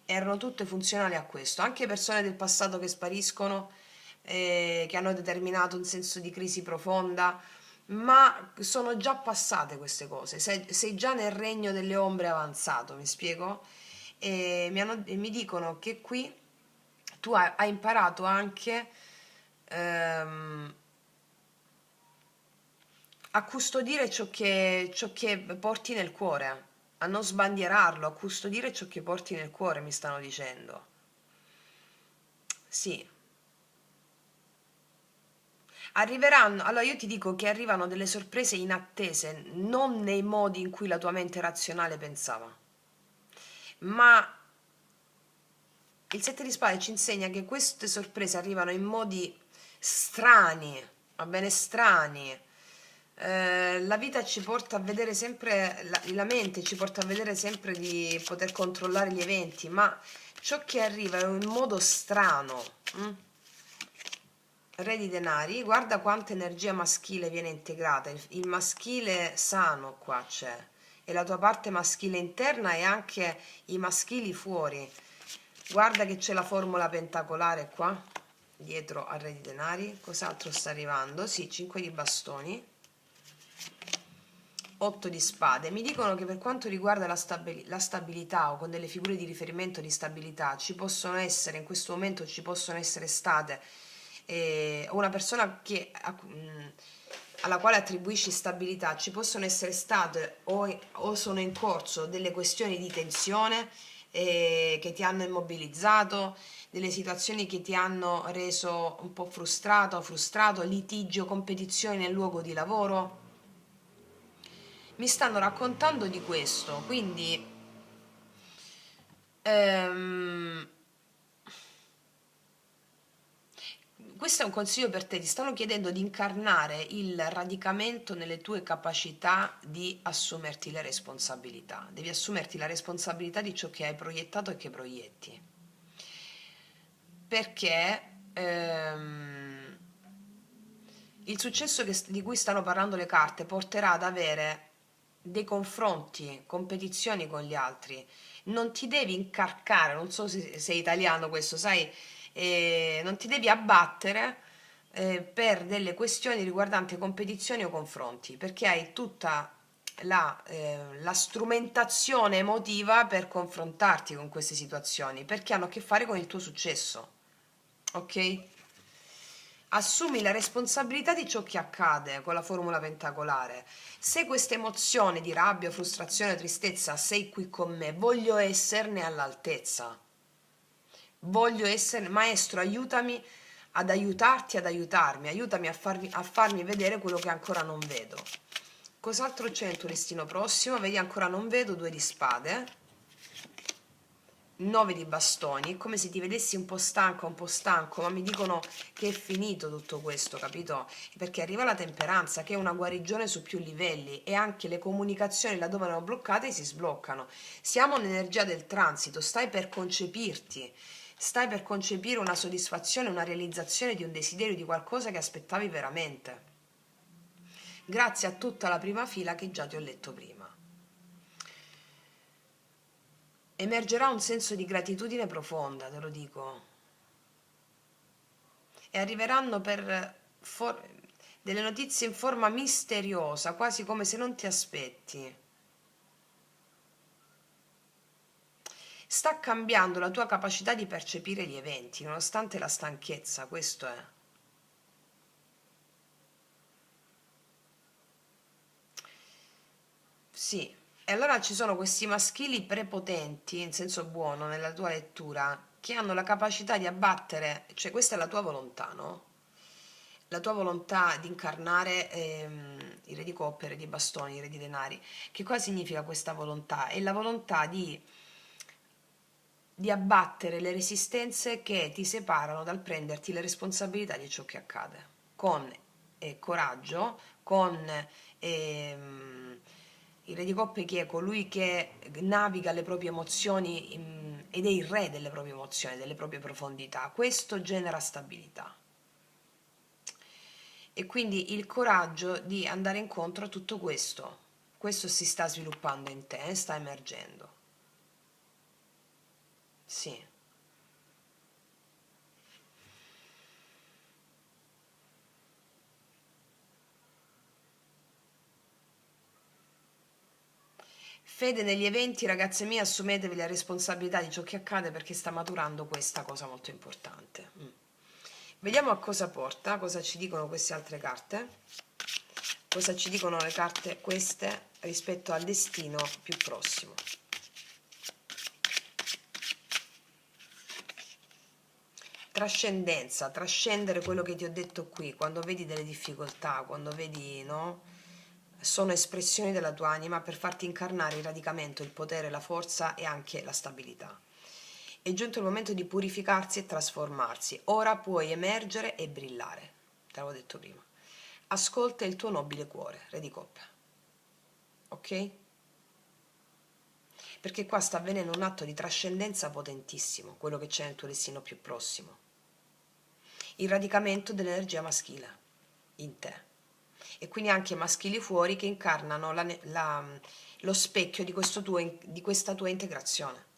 Erano tutte funzionali a questo, anche persone del passato che spariscono, che hanno determinato un senso di crisi profonda, ma sono già passate queste cose, sei già nel regno delle ombre avanzato, mi spiego? E mi dicono che qui tu hai imparato anche a custodire ciò che porti nel cuore, a non sbandierarlo, a custodire ciò che porti nel cuore, mi stanno dicendo. Sì. Arriveranno, allora io ti dico che arrivano delle sorprese inattese, non nei modi in cui la tua mente razionale pensava, ma il 7 di spade ci insegna che queste sorprese arrivano in modi strani, va bene, strani. La vita ci porta a vedere sempre, la mente ci porta a vedere sempre di poter controllare gli eventi, ma ciò che arriva è in modo strano. Re di denari, guarda quanta energia maschile viene integrata, il maschile sano qua c'è, e la tua parte maschile interna e anche i maschili fuori. Guarda che c'è la formula pentacolare qua, dietro al Re di Denari. Cos'altro sta arrivando? Sì, 5 di bastoni, 8 di spade. Mi dicono che per quanto riguarda la stabilità, o con delle figure di riferimento di stabilità, ci possono essere, in questo momento ci possono essere state una persona alla quale attribuisci stabilità, ci possono essere state o sono in corso delle questioni di tensione che ti hanno immobilizzato, delle situazioni che ti hanno reso un po' frustrato, litigio, competizioni nel luogo di lavoro. Mi stanno raccontando di questo, quindi ehm, questo è un consiglio per te. Ti stanno chiedendo di incarnare il radicamento nelle tue capacità di assumerti le responsabilità. Devi assumerti la responsabilità di ciò che hai proiettato e che proietti. Perché il successo di cui stanno parlando le carte porterà ad avere dei confronti, competizioni con gli altri. Non ti devi incarcare, non so se sei italiano questo, sai, non ti devi abbattere per delle questioni riguardanti competizioni o confronti, perché hai tutta la strumentazione emotiva per confrontarti con queste situazioni, perché hanno a che fare con il tuo successo, ok? Assumi la responsabilità di ciò che accade con la formula pentacolare. Se questa emozione di rabbia, frustrazione, tristezza sei qui con me, voglio esserne all'altezza. Voglio essere maestro, aiutami ad aiutarti, ad aiutarmi, aiutami a farmi vedere quello che ancora non vedo. Cos'altro c'è nel tuo destino prossimo? Vedi, ancora non vedo, 2 di spade, 9 di bastoni, come se ti vedessi un po' stanco, ma mi dicono che è finito tutto questo, capito? Perché arriva la temperanza, che è una guarigione su più livelli, e anche le comunicazioni laddove erano bloccate si sbloccano. Siamo nell'energia del transito, stai per concepirti, stai per concepire una soddisfazione, una realizzazione di un desiderio, di qualcosa che aspettavi veramente, grazie a tutta la prima fila che già ti ho letto prima. Emergerà un senso di gratitudine profonda, te lo dico, e arriveranno delle notizie in forma misteriosa, quasi come se non ti aspetti. Sta cambiando la tua capacità di percepire gli eventi, nonostante la stanchezza, questo è. Sì, e allora ci sono questi maschili prepotenti, in senso buono, nella tua lettura, che hanno la capacità di abbattere, cioè questa è la tua volontà, no? La tua volontà di incarnare il re di coppe, il re di bastoni, il re di denari. Che cosa significa questa volontà? È la volontà di abbattere le resistenze che ti separano dal prenderti le responsabilità di ciò che accade, con coraggio, con il re di coppe, che è colui che naviga le proprie emozioni ed è il re delle proprie emozioni, delle proprie profondità. Questo genera stabilità. E quindi il coraggio di andare incontro a tutto questo. Questo si sta sviluppando in te, sta emergendo. Sì. Fede negli eventi, ragazze mie, assumetevi la responsabilità di ciò che accade, perché sta maturando questa cosa molto importante. Vediamo a cosa porta, cosa ci dicono queste altre carte, cosa ci dicono le carte queste rispetto al destino più prossimo. Trascendenza, trascendere quello che ti ho detto qui, quando vedi delle difficoltà, quando vedi, no? Sono espressioni della tua anima per farti incarnare il radicamento, il potere, la forza e anche la stabilità. È giunto il momento di purificarsi e trasformarsi. Ora puoi emergere e brillare. Te l'avevo detto prima. Ascolta il tuo nobile cuore, re di coppe. Ok? Perché qua sta avvenendo un atto di trascendenza potentissimo, quello che c'è nel tuo destino più prossimo. Il radicamento dell'energia maschile in te. E quindi anche maschili fuori che incarnano lo specchio di di questa tua integrazione.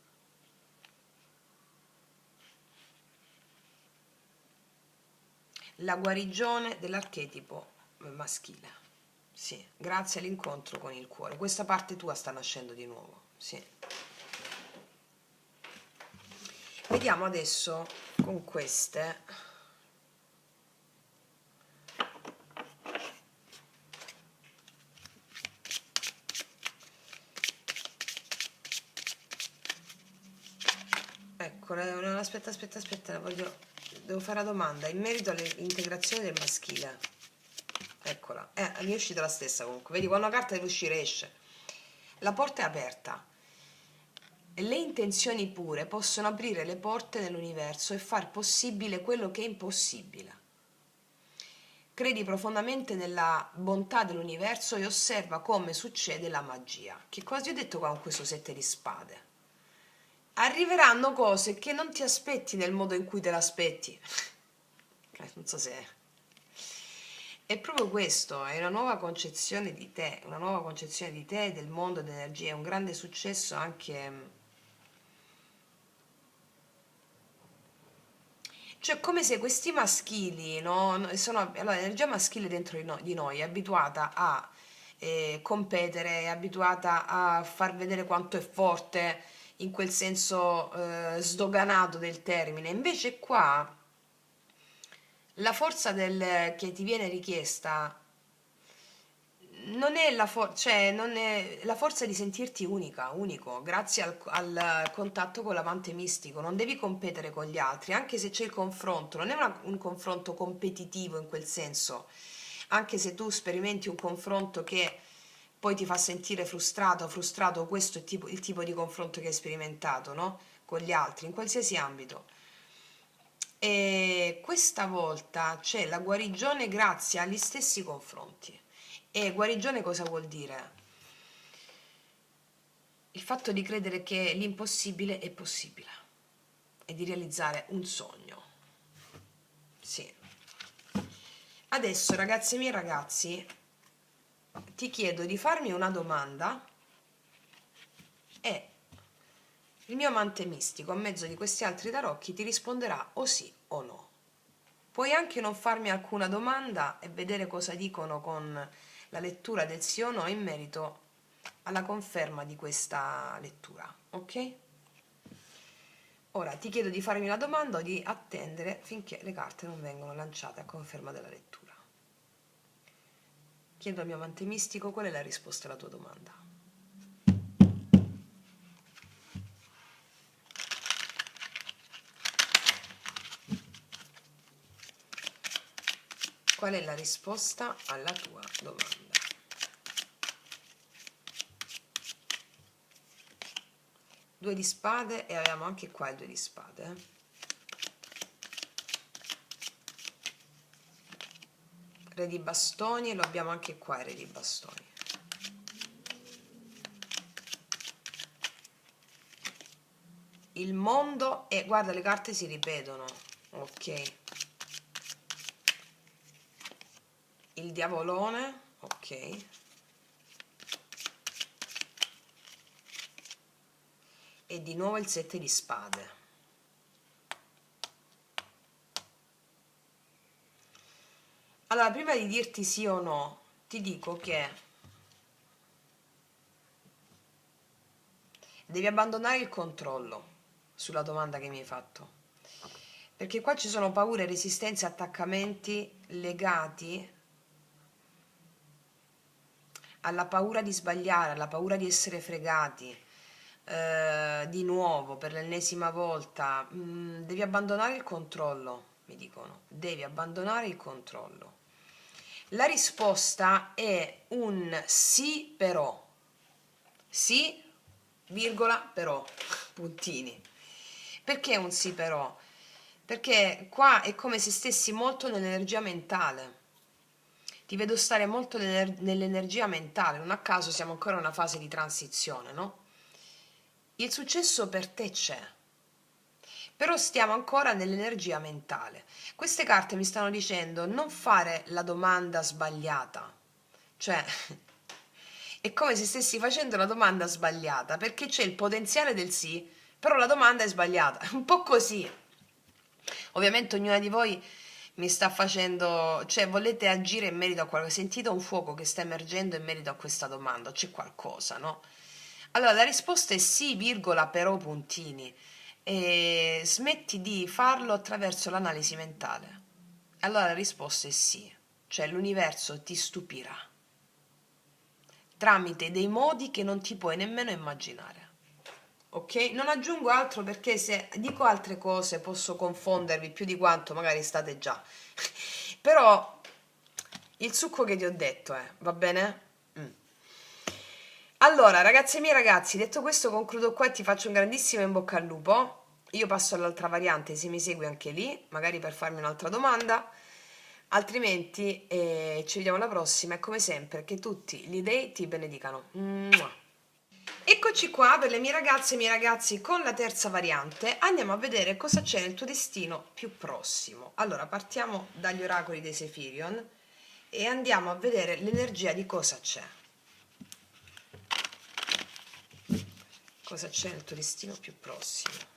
La guarigione dell'archetipo maschile. Sì, grazie all'incontro con il cuore. Questa parte tua sta nascendo di nuovo. Sì. Vediamo adesso con queste. Ecco, aspetta, devo fare la domanda in merito all'integrazione del maschile. Eccola, mi è uscita la stessa comunque. Vedi, quando una carta deve uscire esce. La porta è aperta. Le intenzioni pure possono aprire le porte nell'universo e far possibile quello che è impossibile. Credi profondamente nella bontà dell'universo e osserva come succede la magia. Che cosa ti ho detto qua con questo 7 di spade? Arriveranno cose che non ti aspetti nel modo in cui te l'aspetti. Non so se è proprio questo, è una nuova concezione di te, una nuova concezione di te, del mondo, dell'energia, è un grande successo anche. Cioè, come se questi maschili, no? Allora, l'energia maschile dentro di noi è abituata a competere, è abituata a far vedere quanto è forte, in quel senso sdoganato del termine. Invece qua la forza che ti viene richiesta non è cioè, non è la forza di sentirti unico, grazie al contatto con l'amante mistico. Non devi competere con gli altri, anche se c'è il confronto. Non è un confronto competitivo in quel senso, anche se tu sperimenti un confronto che poi ti fa sentire frustrato, questo è il tipo di confronto che hai sperimentato, no? Con gli altri, in qualsiasi ambito. E questa volta c'è la guarigione grazie agli stessi confronti. E guarigione cosa vuol dire? Il fatto di credere che l'impossibile è possibile e di realizzare un sogno. Sì. Adesso, ragazze mie e ragazzi, ti chiedo di farmi una domanda e il mio amante mistico, a mezzo di questi altri tarocchi, ti risponderà o sì o no. Puoi anche non farmi alcuna domanda e vedere cosa dicono con la lettura del sì o no in merito alla conferma di questa lettura, ok? Ora ti chiedo di farmi la domanda o di attendere finché le carte non vengono lanciate a conferma della lettura. Chiedo al mio amante mistico qual è la risposta alla tua domanda. Qual è la risposta alla tua domanda? Due di spade e abbiamo anche qua il 2 di spade. Re di bastoni e lo abbiamo anche qua il re di bastoni. Il mondo e guarda, le carte si ripetono, ok. Il diavolone, ok. E di nuovo il 7 di spade. Allora, prima di dirti sì o no, ti dico che devi abbandonare il controllo sulla domanda che mi hai fatto, perché qua ci sono paure, resistenze, attaccamenti legati alla paura di sbagliare, alla paura di essere fregati, di nuovo, per l'ennesima volta. Devi abbandonare il controllo, mi dicono, devi abbandonare il controllo. La risposta è un sì però, sì, virgola, però, puntini. Perché un sì però? Perché qua è come se stessi molto nell'energia mentale. Ti vedo stare molto nell'energia mentale, non a caso siamo ancora in una fase di transizione, no? Il successo per te c'è, però stiamo ancora nell'energia mentale. Queste carte mi stanno dicendo non fare la domanda sbagliata, cioè è come se stessi facendo la domanda sbagliata, perché c'è il potenziale del sì, però la domanda è sbagliata. Un po' così. Ovviamente ognuna di voi mi sta facendo, cioè volete agire in merito a qualcosa, sentite un fuoco che sta emergendo in merito a questa domanda, c'è qualcosa, no? Allora la risposta è sì, virgola, però puntini. E smetti di farlo attraverso l'analisi mentale. Allora la risposta è sì, cioè l'universo ti stupirà tramite dei modi che non ti puoi nemmeno immaginare. Ok? Non aggiungo altro perché se dico altre cose posso confondervi più di quanto magari state già. Però il succo che ti ho detto va bene? Mm. Allora, ragazze mie ragazzi, detto questo concludo qua e ti faccio un grandissimo in bocca al lupo. Io passo all'altra variante se mi segui anche lì, magari per farmi un'altra domanda. Altrimenti ci vediamo alla prossima e come sempre che tutti gli dei ti benedicano. Mua. Eccoci qua per le mie ragazze e i miei ragazzi con la terza variante. Andiamo a vedere cosa c'è nel tuo destino più prossimo. Allora, partiamo dagli oracoli dei Sefirion e andiamo a vedere l'energia di cosa c'è. Cosa c'è nel tuo destino più prossimo?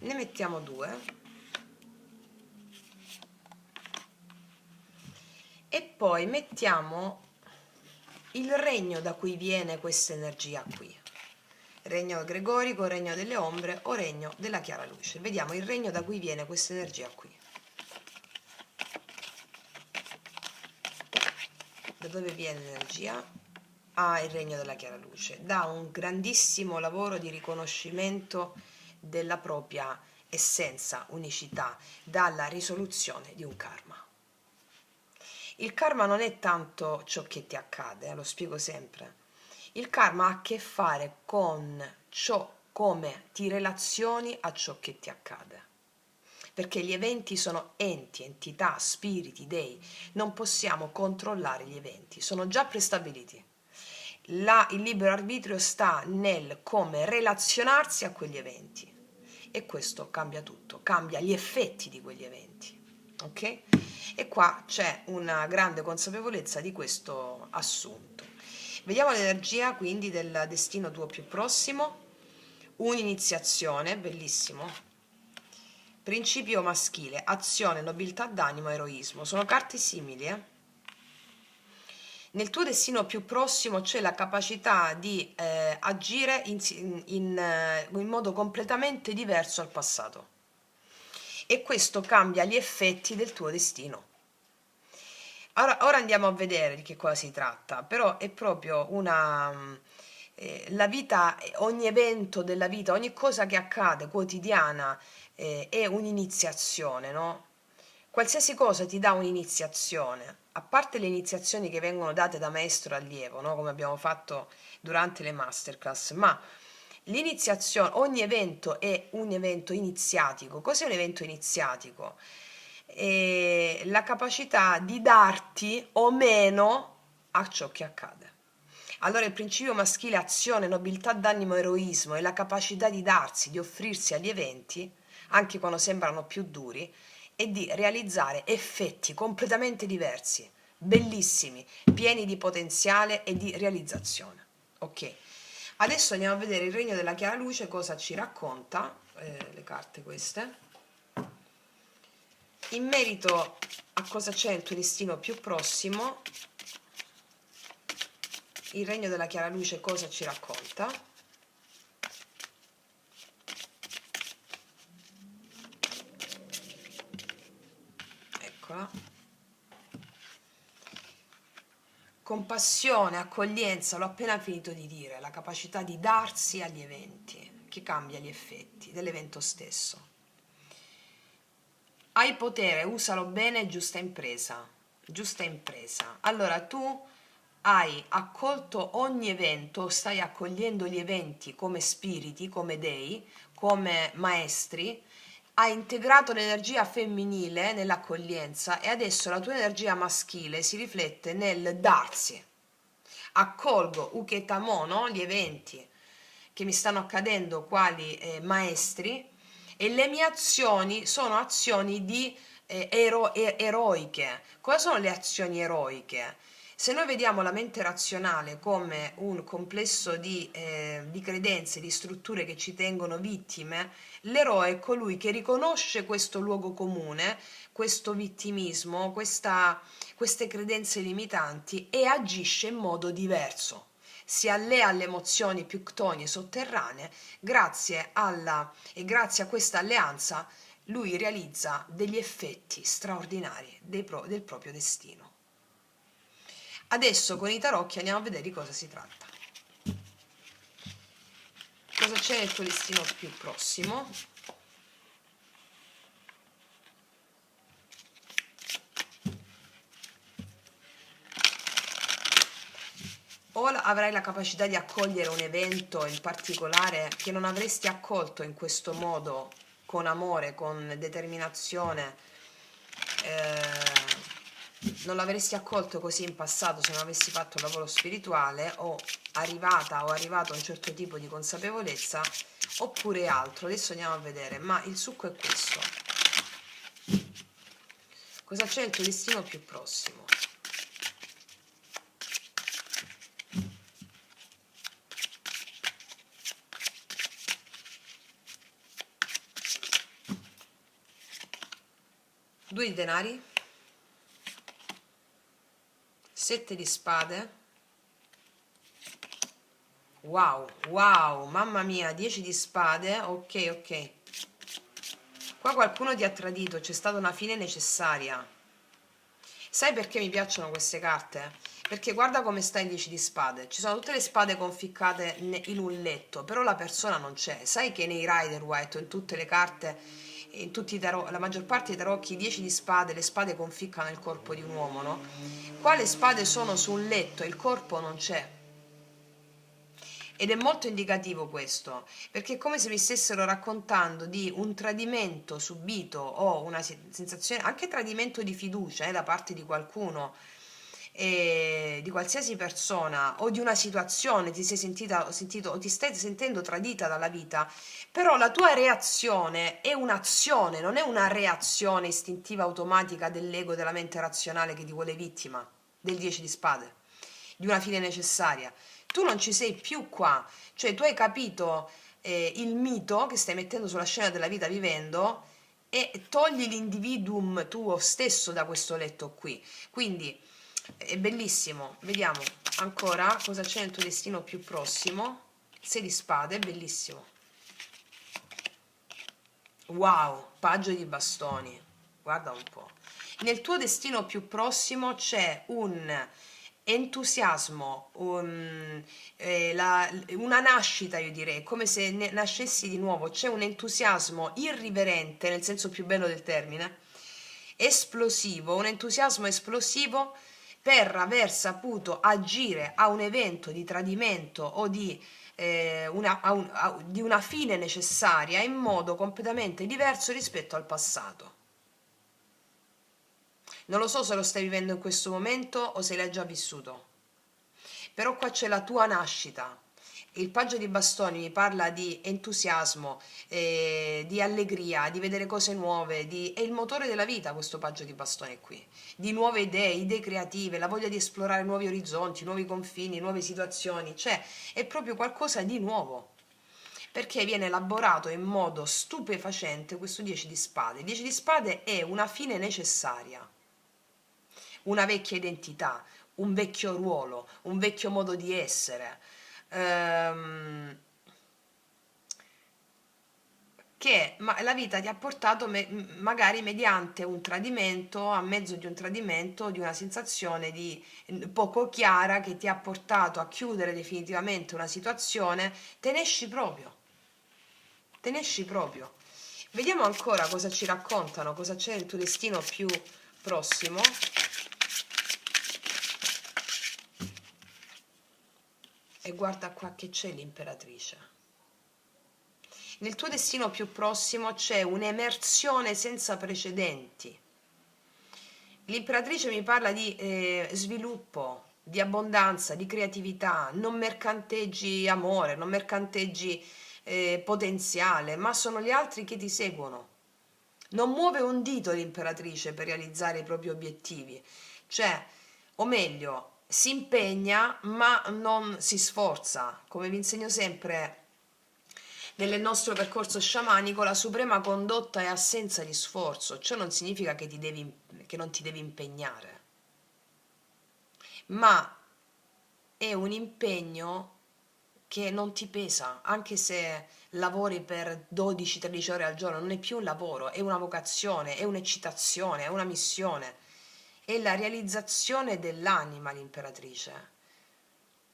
Ne mettiamo due. E poi mettiamo il regno da cui viene questa energia qui. Regno gregorico, regno delle ombre o regno della chiara luce. Vediamo il regno da cui viene questa energia qui. Da dove viene l'energia? Il regno della chiara luce. Da un grandissimo lavoro di riconoscimento della propria essenza, unicità, dalla risoluzione di un karma. Il karma non è tanto ciò che ti accade, lo spiego sempre. Il karma ha a che fare con ciò, come ti relazioni a ciò che ti accade. Perché gli eventi sono enti, entità, spiriti, dei. Non possiamo controllare gli eventi, sono già prestabiliti. Il libero arbitrio sta nel come relazionarsi a quegli eventi. E questo cambia tutto, cambia gli effetti di quegli eventi. Ok? E qua c'è una grande consapevolezza di questo assunto. Vediamo l'energia quindi del destino tuo più prossimo. Un'iniziazione, bellissimo. Principio maschile, azione, nobiltà d'animo, eroismo. Sono carte simili, Nel tuo destino più prossimo c'è la capacità di agire in modo completamente diverso al passato. E questo cambia gli effetti del tuo destino. Ora andiamo a vedere di che cosa si tratta, però è proprio la vita, ogni evento della vita, ogni cosa che accade quotidiana è un'iniziazione, no? Qualsiasi cosa ti dà un'iniziazione, a parte le iniziazioni che vengono date da maestro allievo, no? Come abbiamo fatto durante le masterclass, ma l'iniziazione, ogni evento è un evento iniziatico. Cos'è un evento iniziatico? La capacità di darti o meno a ciò che accade. Allora il principio maschile azione, nobiltà d'animo, eroismo è la capacità di darsi, di offrirsi agli eventi, anche quando sembrano più duri, e di realizzare effetti completamente diversi, bellissimi, pieni di potenziale e di realizzazione. Ok, adesso andiamo a vedere il regno della chiara luce cosa ci racconta, le carte queste, in merito a cosa c'è nel tuo destino più prossimo. Il regno della chiara luce cosa ci racconta? Eccola. Compassione, accoglienza, l'ho appena finito di dire, la capacità di darsi agli eventi, che cambia gli effetti dell'evento stesso. Hai potere, usalo bene, giusta impresa. Giusta impresa. Allora tu hai accolto ogni evento, stai accogliendo gli eventi come spiriti, come dei, come maestri, hai integrato l'energia femminile nell'accoglienza e adesso la tua energia maschile si riflette nel darsi. Accolgo uketamo, no? Gli eventi che mi stanno accadendo quali maestri e le mie azioni sono azioni di eroiche. Cosa sono le azioni eroiche? Se noi vediamo la mente razionale come un complesso di credenze, di strutture che ci tengono vittime, l'eroe è colui che riconosce questo luogo comune, questo vittimismo, queste credenze limitanti e agisce in modo diverso. Si allea alle emozioni più ctonie sotterranee, grazie a questa alleanza lui realizza degli effetti straordinari del proprio destino. Adesso con i tarocchi andiamo a vedere di cosa si tratta. Cosa c'è nel tuo destino più prossimo? O avrai la capacità di accogliere un evento in particolare che non avresti accolto in questo modo, con amore, con determinazione, non l'avresti accolto così in passato se non avessi fatto un lavoro spirituale, o arrivato a un certo tipo di consapevolezza, oppure altro. Adesso andiamo a vedere, ma il succo è questo. Cosa c'è nel tuo destino più prossimo? Due di denari, 7 di spade, wow, wow, mamma mia, 10 di spade, ok. Qua qualcuno ti ha tradito, c'è stata una fine necessaria. Sai perché mi piacciono queste carte? Perché guarda come sta il 10 di spade, ci sono tutte le spade conficcate in un letto, però la persona non c'è. Sai che nei Rider White, in tutte le carte, in tutti i tarot, la maggior parte dei tarocchi, 10 di spade, le spade conficcano il corpo di un uomo, no? Qua le spade sono su un letto e il corpo non c'è. Ed è molto indicativo questo, perché è come se mi stessero raccontando di un tradimento subito o una sensazione, anche tradimento di fiducia da parte di qualcuno, di qualsiasi persona, o di una situazione, ti sei sentito o ti stai sentendo tradita dalla vita, però la tua reazione è un'azione, non è una reazione istintiva automatica dell'ego, della mente razionale che ti vuole vittima, del 10 di spade, di una fine necessaria. Tu non ci sei più qua, cioè tu hai capito il mito che stai mettendo sulla scena della vita vivendo, e togli l'individuum tuo stesso da questo letto qui. Quindi è bellissimo. Vediamo ancora cosa c'è nel tuo destino più prossimo. 6 di spade, bellissimo. Wow, paggio di bastoni, guarda un po'. Nel tuo destino più prossimo c'è un entusiasmo, una nascita, io direi, come se nascessi di nuovo. C'è un entusiasmo irriverente, nel senso più bello del termine, esplosivo, un entusiasmo esplosivo per aver saputo agire a un evento di tradimento o di una fine necessaria in modo completamente diverso rispetto al passato. Non lo so se lo stai vivendo in questo momento o se l'hai già vissuto, però qua c'è la tua nascita. Il paggio di bastoni mi parla di entusiasmo, di allegria, di vedere cose nuove, è il motore della vita questo paggio di bastoni qui, di nuove idee creative, la voglia di esplorare nuovi orizzonti, nuovi confini, nuove situazioni, cioè è proprio qualcosa di nuovo, perché viene elaborato in modo stupefacente questo 10 di spade. Il 10 di spade è una fine necessaria, una vecchia identità, un vecchio ruolo, un vecchio modo di essere, che la vita ti ha portato magari mediante un tradimento, a mezzo di un tradimento, di una sensazione di poco chiara che ti ha portato a chiudere definitivamente una situazione, te ne esci proprio, te ne esci proprio. Vediamo ancora cosa ci raccontano, cosa c'è nel tuo destino più prossimo. E guarda qua che c'è l'imperatrice. Nel tuo destino più prossimo c'è un'emersione senza precedenti. L'imperatrice mi parla di sviluppo, di abbondanza, di creatività. Non mercanteggi amore, non mercanteggi potenziale, ma sono gli altri che ti seguono. Non muove un dito l'imperatrice per realizzare i propri obiettivi, cioè, o meglio, si impegna ma non si sforza. Come vi insegno sempre nel nostro percorso sciamanico, la suprema condotta è assenza di sforzo. Ciò non significa che non ti devi impegnare, ma è un impegno che non ti pesa, anche se lavori per 12-13 ore al giorno, non è più un lavoro, è una vocazione, è un'eccitazione, è una missione, è la realizzazione dell'anima l'imperatrice,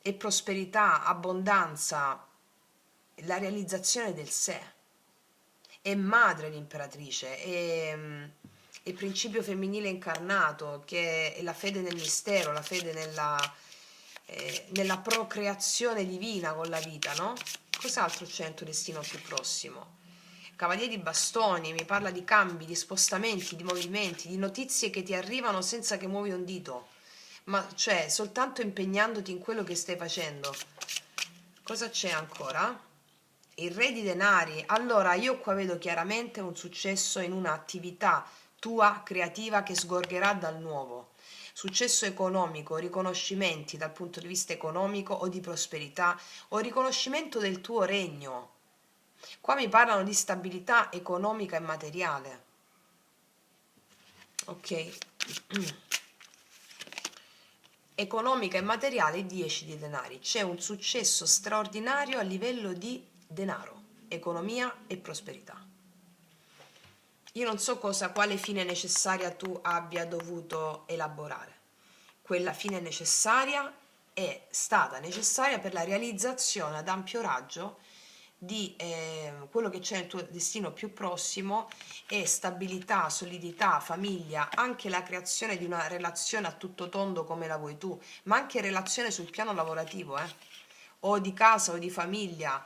è prosperità, abbondanza, la realizzazione del sé, è madre l'imperatrice, è principio femminile incarnato, che è la fede nel mistero, la fede nella procreazione divina con la vita, no? Cos'altro c'è in tuo destino più prossimo? Cavaliere di bastoni, mi parla di cambi, di spostamenti, di movimenti, di notizie che ti arrivano senza che muovi un dito, ma cioè soltanto impegnandoti in quello che stai facendo. Cosa c'è ancora? Il re di denari. Allora, io qua vedo chiaramente un successo in un'attività tua creativa che sgorgerà dal nuovo. Successo economico, riconoscimenti dal punto di vista economico o di prosperità o riconoscimento del tuo regno. Qua mi parlano di stabilità economica e materiale. Ok. Economica e materiale 10 di denari. C'è un successo straordinario a livello di denaro, economia e prosperità. Io non so quale fine necessaria tu abbia dovuto elaborare. Quella fine necessaria è stata necessaria per la realizzazione ad ampio raggio di quello che c'è nel tuo destino più prossimo, è stabilità, solidità, famiglia, anche la creazione di una relazione a tutto tondo come la vuoi tu, ma anche relazione sul piano lavorativo, o di casa o di famiglia,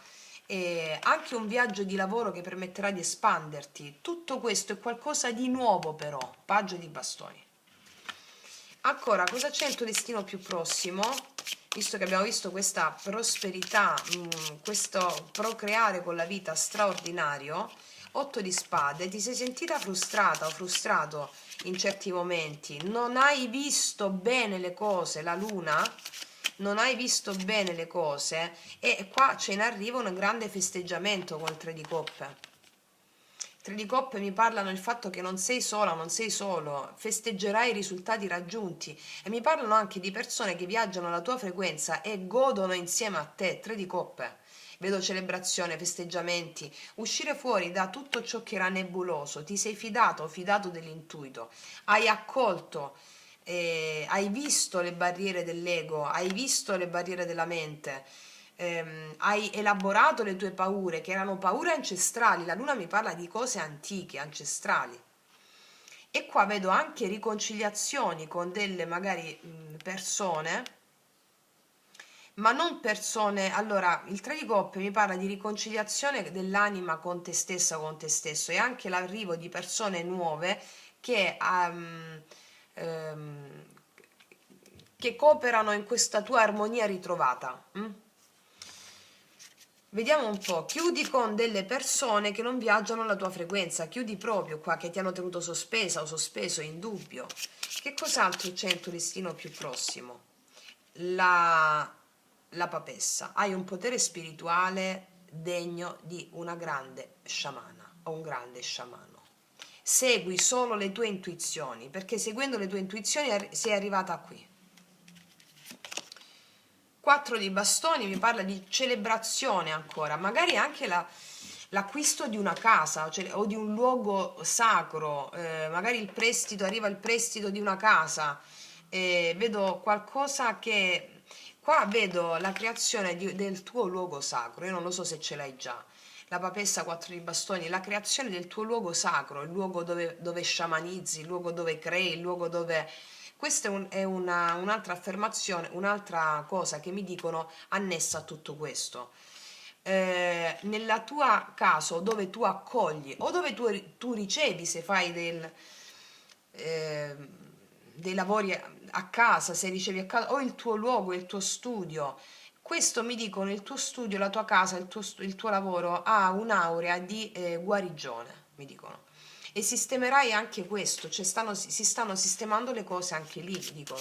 anche un viaggio di lavoro che permetterà di espanderti. Tutto questo è qualcosa di nuovo però, paggio di bastoni. Ancora, cosa c'è il tuo destino più prossimo? Visto che abbiamo visto questa prosperità, questo procreare con la vita straordinario, 8 di spade, ti sei sentita frustrata o frustrato in certi momenti, non hai visto bene le cose, la luna, non hai visto bene le cose e qua c'è in arrivo un grande festeggiamento col 3 di coppe. 3 di coppe mi parlano del fatto che non sei sola, non sei solo, festeggerai i risultati raggiunti e mi parlano anche di persone che viaggiano alla tua frequenza e godono insieme a te. 3 di coppe. Vedo celebrazione, festeggiamenti, uscire fuori da tutto ciò che era nebuloso, ti sei fidato o fidato dell'intuito, hai accolto, hai visto le barriere dell'ego, hai visto le barriere della mente, hai elaborato le tue paure, che erano paure ancestrali. La luna mi parla di cose antiche, ancestrali. E qua vedo anche riconciliazioni con delle magari persone, ma non persone. Allora, il 3 di coppe mi parla di riconciliazione dell'anima con te stessa, con te stesso, e anche l'arrivo di persone nuove che, ehm, che cooperano in questa tua armonia ritrovata. Vediamo un po', chiudi con delle persone che non viaggiano alla tua frequenza, chiudi proprio qua, che ti hanno tenuto sospesa o sospeso, in dubbio. Che cos'altro c'è nel tuo destino più prossimo? La papessa. Hai un potere spirituale degno di una grande sciamana o un grande sciamano. Segui solo le tue intuizioni, perché seguendo le tue intuizioni sei arrivata qui. 4 di bastoni mi parla di celebrazione ancora, magari anche l'acquisto di una casa o di un luogo sacro, magari il prestito, arriva il prestito di una casa, vedo qualcosa che, qua vedo la creazione del tuo luogo sacro, io non lo so se ce l'hai già, la papessa 4 di bastoni, la creazione del tuo luogo sacro, il luogo dove sciamanizzi, il luogo dove crei, il luogo dove... Questa è un'altra affermazione, un'altra cosa che mi dicono annessa a tutto questo. Nella tua caso dove tu accogli o dove tu ricevi, se fai dei lavori a casa, se ricevi a casa, o il tuo luogo, il tuo studio, Questo mi dicono il tuo studio, la tua casa, il tuo lavoro ha un'aurea di guarigione, mi dicono. E sistemerai anche questo, cioè si stanno sistemando le cose anche lì, mi dicono.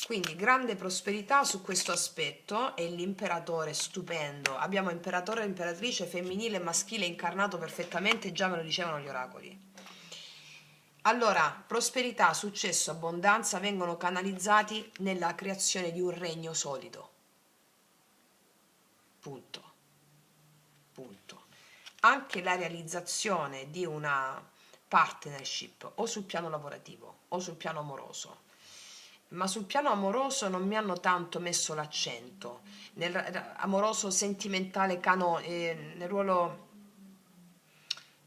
Quindi grande prosperità su questo aspetto e l'imperatore stupendo. Abbiamo imperatore e imperatrice femminile e maschile incarnato perfettamente, già me lo dicevano gli oracoli. Allora, prosperità, successo, abbondanza vengono canalizzati nella creazione di un regno solido. Punto. Punto. Anche la realizzazione di una partnership o sul piano lavorativo o sul piano amoroso. Ma sul piano amoroso non mi hanno tanto messo l'accento, nel amoroso sentimentale nel ruolo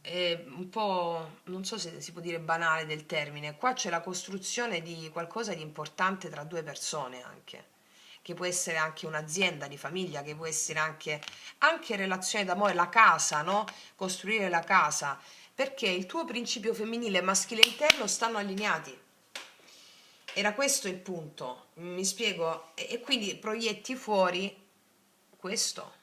un po', non so se si può dire banale del termine, qua c'è la costruzione di qualcosa di importante tra due persone anche, che può essere anche un'azienda di famiglia, che può essere anche relazione d'amore, la casa, no? Costruire la casa, perché il tuo principio femminile e maschile interno stanno allineati. Era questo il punto, mi spiego, e quindi proietti fuori questo.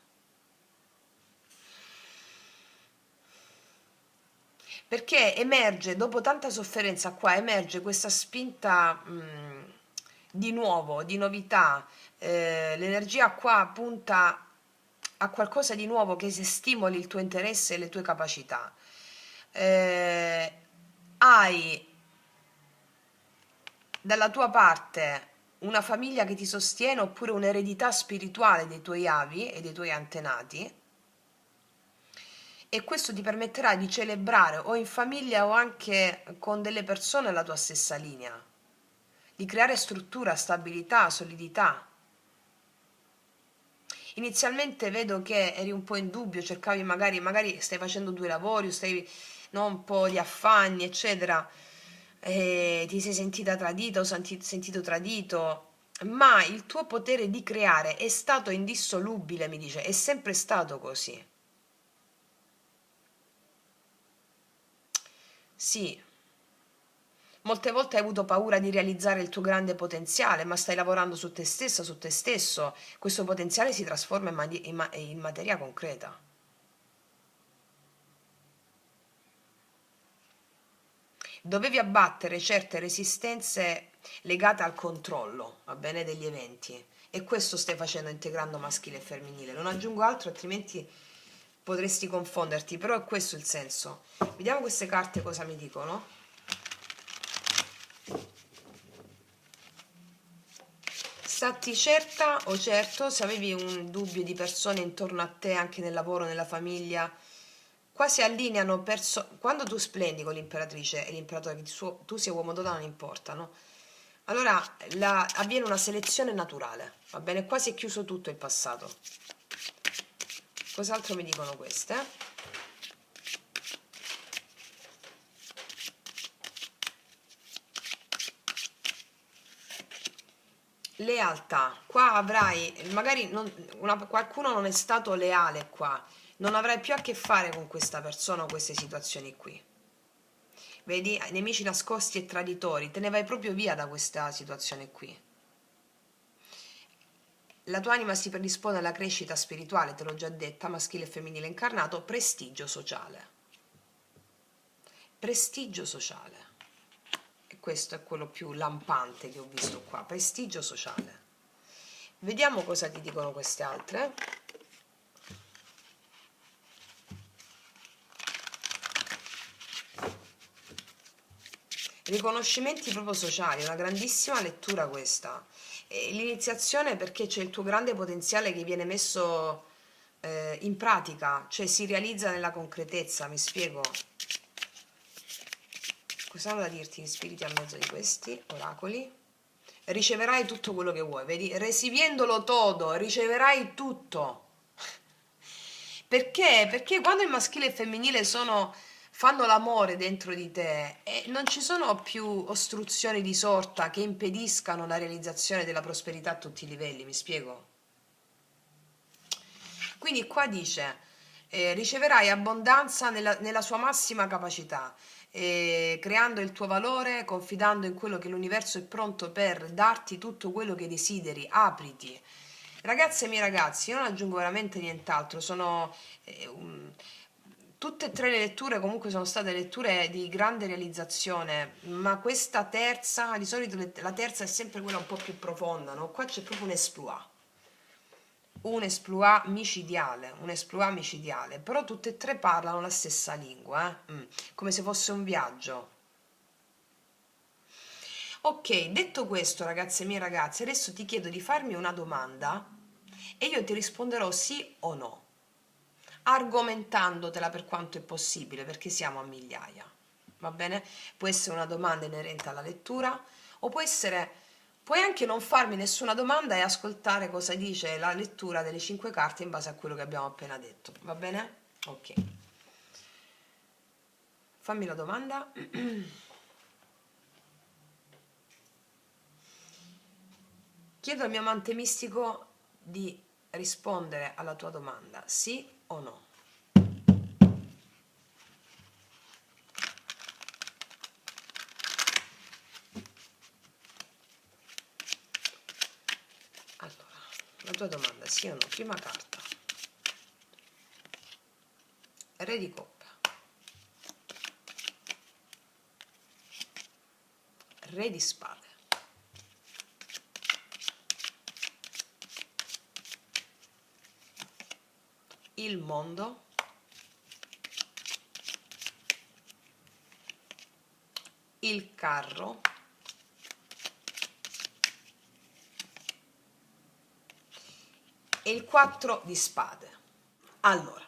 Perché emerge, dopo tanta sofferenza qua, emerge questa spinta di nuovo, di novità. L'energia qua punta a qualcosa di nuovo che si stimoli il tuo interesse e le tue capacità. Hai dalla tua parte una famiglia che ti sostiene oppure un'eredità spirituale dei tuoi avi e dei tuoi antenati, e questo ti permetterà di celebrare o in famiglia o anche con delle persone la tua stessa linea, di creare struttura, stabilità, solidità. Inizialmente vedo che eri un po' in dubbio, cercavi magari stai facendo due lavori, stai, no, un po' di affanni, eccetera, e ti sei sentita tradita o sentito tradito, ma il tuo potere di creare è stato indissolubile, mi dice, è sempre stato così. Sì, molte volte hai avuto paura di realizzare il tuo grande potenziale, ma stai lavorando su te stessa, su te stesso. Questo potenziale si trasforma in materia concreta. Dovevi abbattere certe resistenze legate al controllo, va bene, degli eventi. E questo stai facendo integrando maschile e femminile. Non aggiungo altro, altrimenti potresti confonderti, però è questo il senso. Vediamo queste carte cosa mi dicono. Stati certa o certo, se avevi un dubbio di persone intorno a te, anche nel lavoro, nella famiglia, qua si allineano quando tu splendi con l'imperatrice e l'imperatore, che tu sia uomo o donna non importa, no? Allora avviene una selezione naturale, va bene? Qua si è chiuso tutto il passato. Cos'altro mi dicono queste? Lealtà, qua avrai, magari qualcuno non è stato leale qua, non avrai più a che fare con questa persona o queste situazioni qui. Vedi, nemici nascosti e traditori, te ne vai proprio via da questa situazione qui. La tua anima si predispone alla crescita spirituale, te l'ho già detta, maschile e femminile incarnato, prestigio sociale. Prestigio sociale. E questo è quello più lampante che ho visto qua, prestigio sociale. Vediamo cosa ti dicono queste altre. Riconoscimenti proprio sociali, una grandissima lettura questa. L'iniziazione perché c'è il tuo grande potenziale che viene messo in pratica, cioè si realizza nella concretezza, mi spiego. Cos'hanno da dirti gli spiriti a mezzo di questi oracoli? Riceverai tutto quello che vuoi, vedi? Recibiendolo todo, riceverai tutto. Perché? Perché quando il maschile e il femminile fanno l'amore dentro di te e non ci sono più ostruzioni di sorta che impediscano la realizzazione della prosperità a tutti i livelli, mi spiego? Quindi qua dice, riceverai abbondanza nella sua massima capacità, creando il tuo valore, confidando in quello che l'universo è pronto per darti tutto quello che desideri, apriti. Ragazze e miei ragazzi, io non aggiungo veramente nient'altro, sono tutte e tre le letture comunque sono state letture di grande realizzazione, ma questa terza, di solito la terza è sempre quella un po' più profonda, no? Qua c'è proprio un esploit micidiale, però tutte e tre parlano la stessa lingua, come se fosse un viaggio. Ok, detto questo, ragazze mie ragazze, adesso ti chiedo di farmi una domanda e io ti risponderò sì o no, argomentandotela per quanto è possibile, perché siamo a migliaia. Va bene? Può essere una domanda inerente alla lettura, o puoi anche non farmi nessuna domanda e ascoltare cosa dice la lettura delle 5 carte in base a quello che abbiamo appena detto. Va bene? Ok. Fammi la domanda. Chiedo al mio amante mistico di rispondere alla tua domanda, sì o no. Allora, la tua domanda, sì o no? Prima carta. Re di coppe. Re di spade. Il mondo. Il carro. E il 4 di spade. Allora,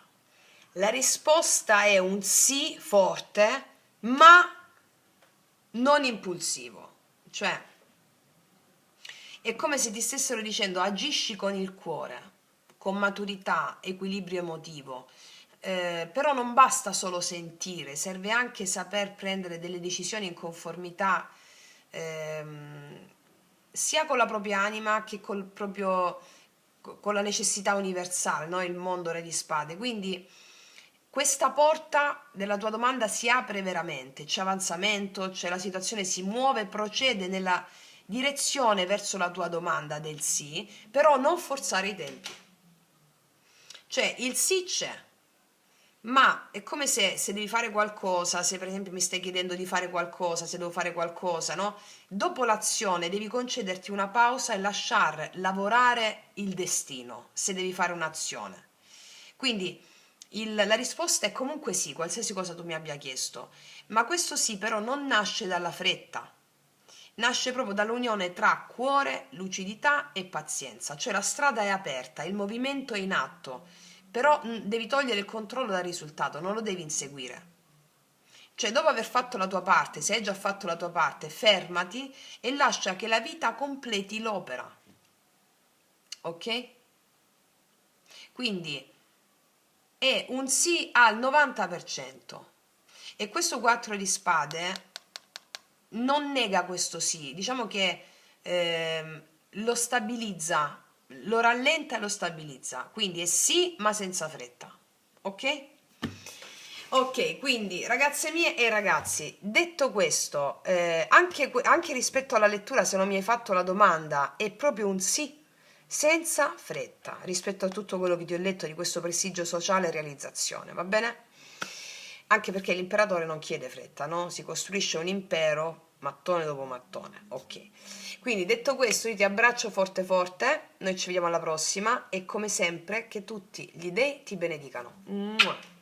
la risposta è un sì forte, ma non impulsivo. Cioè, è come se ti stessero dicendo agisci con il cuore, con maturità, equilibrio emotivo. Però non basta solo sentire, serve anche saper prendere delle decisioni in conformità ehm, sia con la propria anima che con la necessità universale, no? Il mondo re di spade. Quindi questa porta della tua domanda si apre veramente, c'è avanzamento, c'è la situazione si muove, procede nella direzione verso la tua domanda del sì, però non forzare i tempi. Cioè il sì c'è, ma è come se devi fare qualcosa, se per esempio mi stai chiedendo di fare qualcosa, se devo fare qualcosa, no? Dopo l'azione devi concederti una pausa e lasciar lavorare il destino, se devi fare un'azione. Quindi la risposta è comunque sì, qualsiasi cosa tu mi abbia chiesto, ma questo sì però non nasce dalla fretta, nasce proprio dall'unione tra cuore, lucidità e pazienza, cioè la strada è aperta, il movimento è in atto, però devi togliere il controllo dal risultato, non lo devi inseguire. Cioè, dopo aver fatto la tua parte, se hai già fatto la tua parte, fermati e lascia che la vita completi l'opera. Ok? Quindi è un sì al 90%. E questo 4 di spade non nega questo sì, diciamo che lo stabilizza, lo rallenta e lo stabilizza, quindi è sì ma senza fretta, ok? Ok, quindi ragazze mie e ragazzi, detto questo, anche rispetto alla lettura, se non mi hai fatto la domanda, è proprio un sì, senza fretta, rispetto a tutto quello che ti ho letto di questo prestigio sociale e realizzazione, va bene? Anche perché l'imperatore non chiede fretta, no? Si costruisce un impero mattone dopo mattone, ok. Quindi detto questo, io ti abbraccio forte forte, noi ci vediamo alla prossima e come sempre che tutti gli dei ti benedicano. Mua.